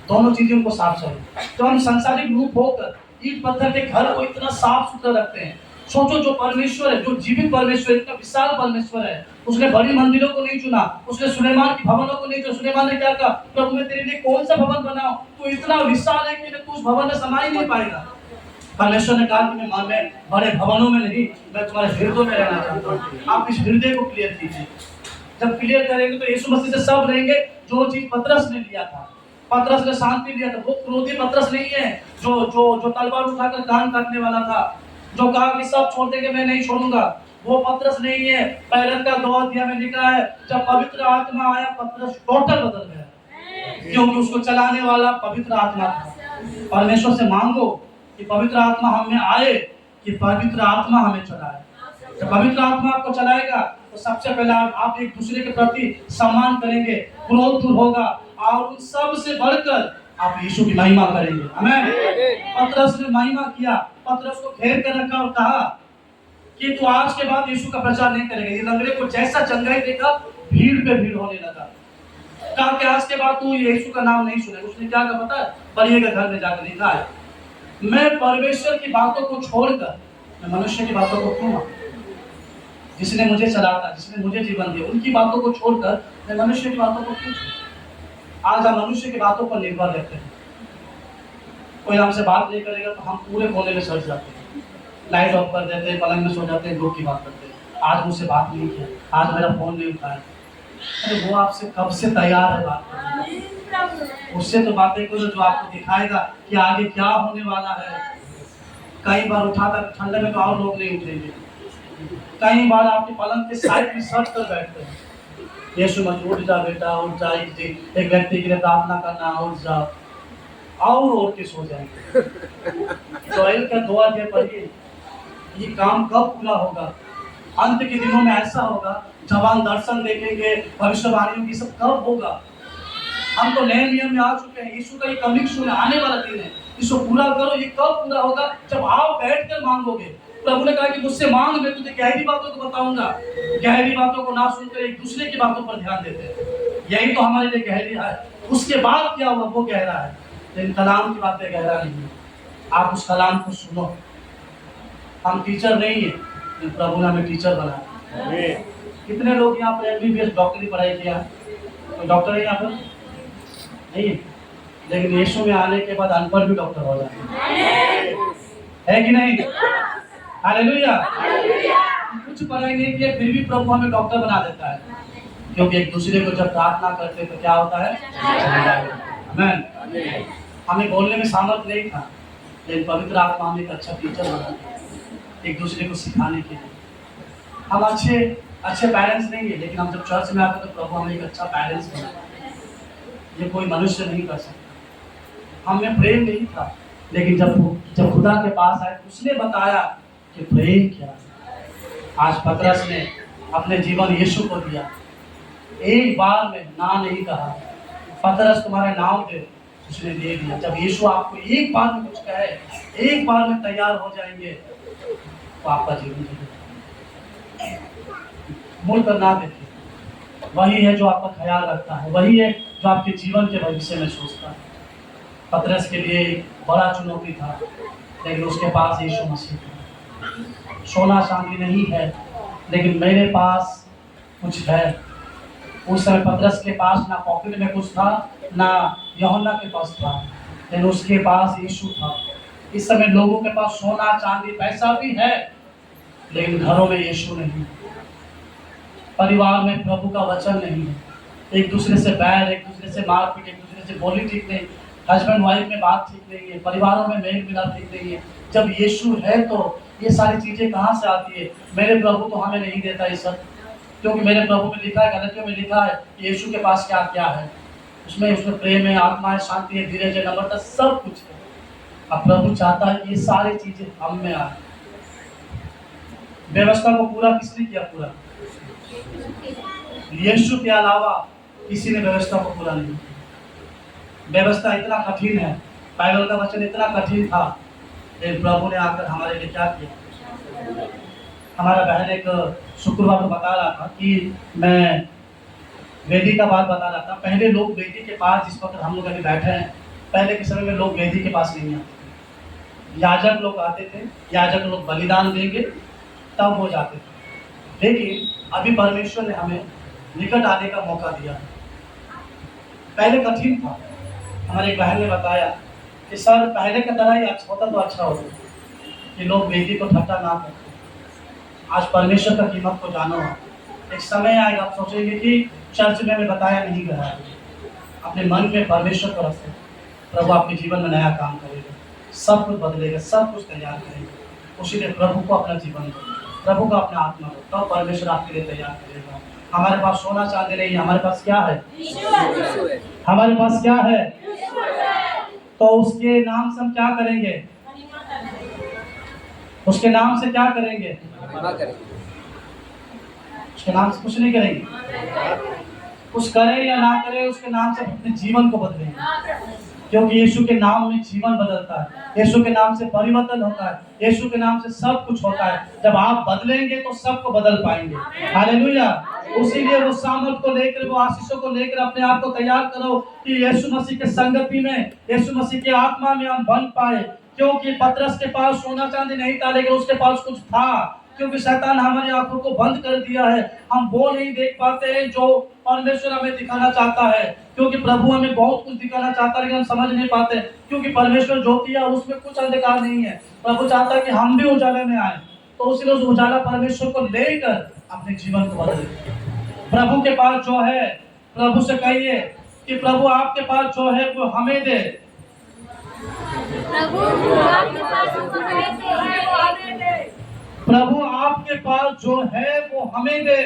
दोनों चीजें उनको साफ चाहिए। तो हम सांसारिक रूप होकर ईंट पत्थर के घर को इतना साफ सुथरा रखते हैं। सोचो, जो परमेश्वर है, जो जीवित परमेश्वर, इतना विशाल परमेश्वर है, उसने बड़ी मंदिरों को नहीं चुना, उसने सुलेमान की भवनों को नहीं चुना। सुलेमान ने क्या कहा? प्रभु मैं तेरे लिए कौन सा भवन बनाऊं? तू इतना विशाल है कि तू उस भवन में समा ही नहीं पाएगा। परमेश्वर ने कहा कि मैं बड़े भवनों में नहीं, मैं तुम्हारे हृदय में रहना चाहता हूँ। आप इस हृदय को क्लियर कीजिए। जब क्लियर करेंगे तो यीशु मसीह से सब रहेंगे। जो चीज पतरस ने लिया था, पतरस ने शांति लिया था, वो क्रोधी पतरस नहीं है जो तलवार उठाकर कान काटने वाला था, जो कहा कि सब छोड़ देंगे मैं नहीं छोड़ूंगा, वो पतरस नहीं है। पहले का 2 अध्याय में लिखा है, जब पवित्र आत्मा आया पतरस टोटल बदल गया, क्योंकि उसको चलाने वाला पवित्र आत्मा था। परमेश्वर से मांगो कि पवित्र आत्मा हम में आए, कि पवित्र आत्मा हमें चलाए। जब पवित्र आत्मा आपको चलाएगा तो सबसे पहले आप एक दूसरे के प्रति सम्मान करेंगे, क्रोध दूर होगा, और उन सब से बढ़कर आप यीशु की महिमा करेंगे। आमीन। पतरस ने महिमा किया, पतरस को घेर कर रखा और कहा कि तू आज के बाद यीशु का प्रचार नहीं करेगा। ये लंगड़े को जैसा चंगाई देखा, भीड़ पे भीड़ होने लगा। कहा कि आज के बाद तू यीशु का नाम नहीं सुनेगा। उसने क्या कहा पता है? परिये के घर में जाकर लिखा है, मैं परमेश्वर की बातों को छोड़कर मैं मनुष्य की बातों को क्यों मानूं? जिसने मुझे चलाता, जिसने मुझे जीवन दिया, उनकी बातों को छोड़कर मैं मनुष्य की बातों को क्यों? आज हम मनुष्य की बातों पर निर्भर रहते हैं। कोई हमसे बात नहीं करेगा तो हम पूरे कोने में सड़ जाते हैं, लाइट ऑफ कर देते हैं, पलंग में सो जाते हैं, ग्रुप की बात करते हैं। आज मुझसे बात नहीं किया, आज मेरा फोन नहीं उठाया। अरे वो आपसे कब से तैयार है बात करने? उससे तो बातें करो जो आपको दिखाएगा कि आगे क्या होने वाला है। कई बार उठाकर ठंडे में तो और लोग नहीं उठेंगे। कई बार आपके पलंग के साइड में सट कर बैठते हैं, यीशु मसीह उठ जा बेटा, उठ जा, एक व्यक्ति के लिए प्रार्थना करना, उठ जाओ, और के सो जाएंगे। जोएल का 2 अध्याय पढ़िए, ये काम कब पूरा होगा? अंत के दिनों में ऐसा होगा, जवान दर्शन देखेंगे, भविष्यवाणियों की सब कब होगा? हम तो नए नियम में आ चुके हैं। यीशु का ये कमिंग सून आने वाला दिन है, इसको पूरा करो। ये कब पूरा होगा? जब आप बैठकर मांगोगे। प्रभु ने कहा कि मुझसे मांग, मैं तुझे गहरी बातों को बताऊंगा। गहरी बातों को ना सुनकर एक दूसरे की बातों पर ध्यान देते हैं। यही तो हमारे लिए गहरी है। उसके बाद क्या हुआ वो गहरा है, लेकिन कलाम की बातें गहरा नहीं है। आप उस कलाम को सुनो। हम टीचर नहीं है, लेकिन प्रभु ने हमें टीचर बनाया। कितने लोग यहाँ पर MBBS डॉक्टरी पढ़ाई किया? कोई डॉक्टर है यहाँ पर? नहीं है। लेकिन यीशु में आने के बाद अनपढ़ भी डॉक्टर हो जाते है कि नहीं? हालेलुया। कुछ पढ़ाई नहीं किया फिर भी प्रभु हमें डॉक्टर बना देता है, क्योंकि एक दूसरे को जब प्रार्थना करते तो क्या होता है? आमीन। हमें बोलने में सामर्थ्य नहीं था, लेकिन पवित्र आत्मा हमें एक अच्छा टीचर बना दिया, एक दूसरे को सिखाने के लिए। हम अच्छे पेरेंट्स नहीं है, लेकिन हम जब चर्च में आते तो प्रभु हमें एक अच्छा पेरेंट्स बना। ये कोई मनुष्य नहीं कर सकता। हमें प्रेम नहीं था, लेकिन जब खुदा के पास आए उसने बताया कि प्रेम क्या है। आज पतरस ने अपने जीवन यीशु को दिया, एक बार में ना नहीं कहा, पतरस तुम्हारा नाम दे, उसने दे दिया। जब यीशु आपको एक बार में कुछ कहे, एक बार में तैयार हो जाएंगे, तो आपका जीवन मुड़ कर ना देखिए। वही है जो आपका ख्याल रखता है, वही है जो आपके जीवन के भविष्य में सोचता है। पतरस के लिए एक बड़ा चुनौती था, लेकिन उसके पास यीशु मसीह था। सोना चांदी नहीं है, लेकिन मेरे पास कुछ है। उस समय पतरस के पास ना पॉकेट में कुछ था, ना यूहन्ना के पास था, लेकिन उसके पास यीशु था। इस समय लोगों के पास सोना चांदी पैसा भी है, लेकिन घरों में यीशु नहीं, परिवार में प्रभु का वचन नहीं है। एक दूसरे से बैर, एक दूसरे से मारपीट, एक दूसरे से बोली ठीक नहीं, हस्बैंड वाइफ में बात ठीक नहीं है, परिवारों में मेल मिलाप ठीक नहीं है। जब यीशु है तो ये सारी चीजें कहाँ से आती है? मेरे प्रभु तो हमें नहीं देता ये सब, क्योंकि मेरे प्रभु में लिखा है, गलतियों में लिखा है कि यीशु के पास क्या क्या है। उसमें प्रेम है, आत्मा है, शांति है, धीरज है, नम्रता, सब कुछ है। अब प्रभु चाहता है कि ये सारी चीजें हम में आए। व्यवस्था को पूरा किसने किया? पूरा यीशु के अलावा किसी ने व्यवस्था को पूरा नहीं किया। व्यवस्था इतना कठिन है, बाइबल का वचन इतना कठिन था, लेकिन प्रभु ने आकर हमारे लिए क्या किया। हमारा बहन एक शुक्रवार को बता रहा था कि मैं वेदी का बात बता रहा था। पहले लोग वेदी के पास, जिस वक्त हम लोग अभी बैठे हैं, पहले के समय में लोग वेदी के पास नहीं आते थे। याजक लोग आते थे, याजक लोग बलिदान देंगे तब हो जाते थे। लेकिन अभी परमेश्वर ने हमें निकट आने का मौका दिया। पहले कठिन था। हमारे एक बहन ने बताया कि सर पहले की तरह ही होता तो अच्छा होता कि लोग वेदी को ठट्टा ना करते। आज परमेश्वर का कीमत को जानो। एक समय आएगा आप सोचेंगे कि चर्च में हमें बताया नहीं गया है। अपने मन में परमेश्वर को रखें, प्रभु आपके जीवन में नया काम करेगा, सब कुछ बदलेगा, सब कुछ तैयार करेगा। उसी लिए प्रभु को अपना जीवन दो, प्रभु को अपना आत्मा दो, तब परमेश्वर आपके लिए तैयार करेगा। हमारे पास सोना चांदी नहीं है, हमारे पास क्या है? हमारे पास क्या है? तो उसके नाम से हम क्या करेंगे? उसके नाम से क्या करेंगे? उसके नाम से कुछ नहीं करेंगे। कुछ करें या ना करें, उसके नाम से अपने जीवन को बदलेंगे, क्योंकि यीशु के नाम में जीवन बदलता है, यीशु के नाम से परिवर्तन होता है, यीशु के नाम से सब कुछ होता है। जब आप बदलेंगे तो सबको बदल पाएंगे। हालेलुया। उसीलिए वो सामर्थ को लेकर, वो आशीषों को लेकर अपने आप को तैयार करो कि यीशु मसीह के संगति में, यीशु मसीह के आत्मा में हम बन पाए। क्योंकि पतरस के पास सोना चांदी नहीं था, लेकिन उसके पास कुछ था। क्योंकि शैतान हमारी आंखों को बंद कर दिया है, हम वो नहीं देख पाते हैं जो परमेश्वर हमें दिखाना चाहता है। क्योंकि प्रभु हमें बहुत कुछ दिखाना चाहता है, लेकिन हम समझ नहीं पाते, क्योंकि परमेश्वर ज्योति है, उसमें कुछ अंधकार नहीं है। प्रभु चाहता है कि हम भी उजाले में आए, तो इसलिए उस उजाला परमेश्वर को लेकर अपने जीवन को बदले। प्रभु के पास जो है, प्रभु से कहिए कि प्रभु आपके पास जो है वो हमें दे। प्रभु आपके पास जो है वो हमें दे। प्रभु आपके पास जो है वो हमें दे।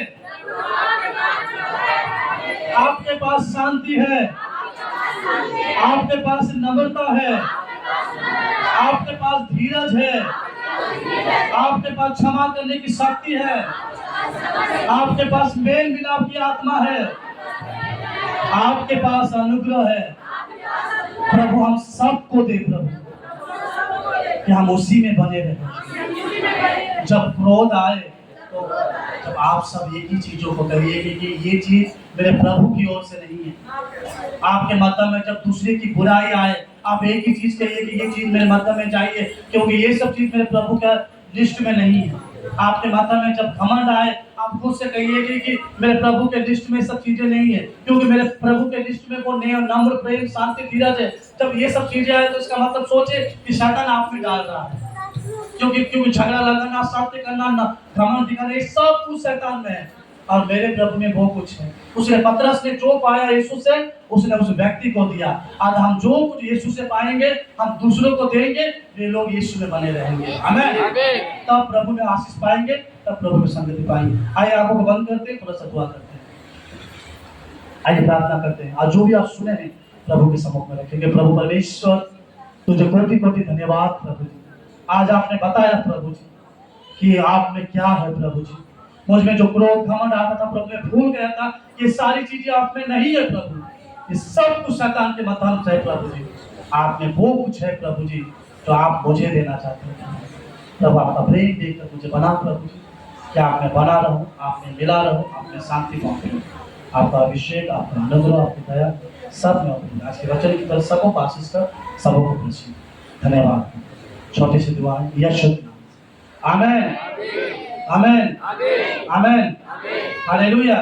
आपके पास शांति है, आपके पास नम्रता है, आपके पास धीरज है, आपके पास क्षमा करने की शक्ति है, आपके पास मेल मिलाप की आत्मा है, आपके पास अनुग्रह है। प्रभु हम सबको दे प्रभु, कि हम उसी में बने रहे। जब क्रोध आए तो तब आप सब एक ही चीजों को कहिए कि ये चीज मेरे प्रभु की ओर से नहीं है। आपके मतलब में जब दूसरे की बुराई आए, आप एक ही चीज कहिए कि ये चीज मेरे मतलब में चाहिए, क्योंकि ये सब चीज मेरे प्रभु का लिस्ट में नहीं है। आपके मतलब में जब घमंड आए, आप खुद से कहिए कि मेरे प्रभु के लिस्ट में सब चीजें नहीं है, क्योंकि मेरे प्रभु के लिस्ट में वो नम्र, प्रेम, शांति, धीरज है। जब ये सब चीजें आए तो इसका मतलब सोचे कि शैतान आप में डाल रहा है, क्योंकि झगड़ा लगाना, सत्य करना, घमंड दिखाना, ये सब कुछ शैतान में है। और मेरे प्रभु में वो कुछ है। उसने पतरस ने जो पाया यीशु से, उसने उस व्यक्ति को दिया। आज हम जो कुछ यीशु से पाएंगे, हम दूसरों को देंगे, वे लोग यीशु में बने रहेंगे। आमीन। तब प्रभु में आशीष पाएंगे, तब प्रभु में संगति पाएंगे। आइए आंखों को बंद करते हैं, थोड़ा सा दुआ करते हैं। आइए प्रार्थना करते हैं। आज जो भी आप सुने हैं प्रभु के सम्मुख में रखेंगे। प्रभु परमेश्वर, तुझे कोटि कोटि धन्यवाद प्रभु जी। आज आपने बताया प्रभु जी कि आप में क्या है प्रभु जी। मुझ में जो क्रोध, घमंड आता था प्रभु, मैं भूल गया था, ये सारी चीजें आप में नहीं है प्रभु। ये सब कुछ शैतान के माध्यम से है प्रभु जी। आप में वो कुछ है प्रभु जी जो आप मुझे देना चाहते हैं प्रभु। आपका प्रेम देकर मुझे बना प्रभु जी, कि आप में बना रहूं, आप में मिला रहूं, आप में शांति पाऊं। आपका अभिषेक, आपका अनुग्रह, आपकी दया सब में अपनी आज के वचन की तरफ सबों को आशीष कर, सबों को खुशी। धन्यवाद। छोटी सी दुआ है, यीशु के नाम से। आमीन, आमीन, आमीन, हालेलुया।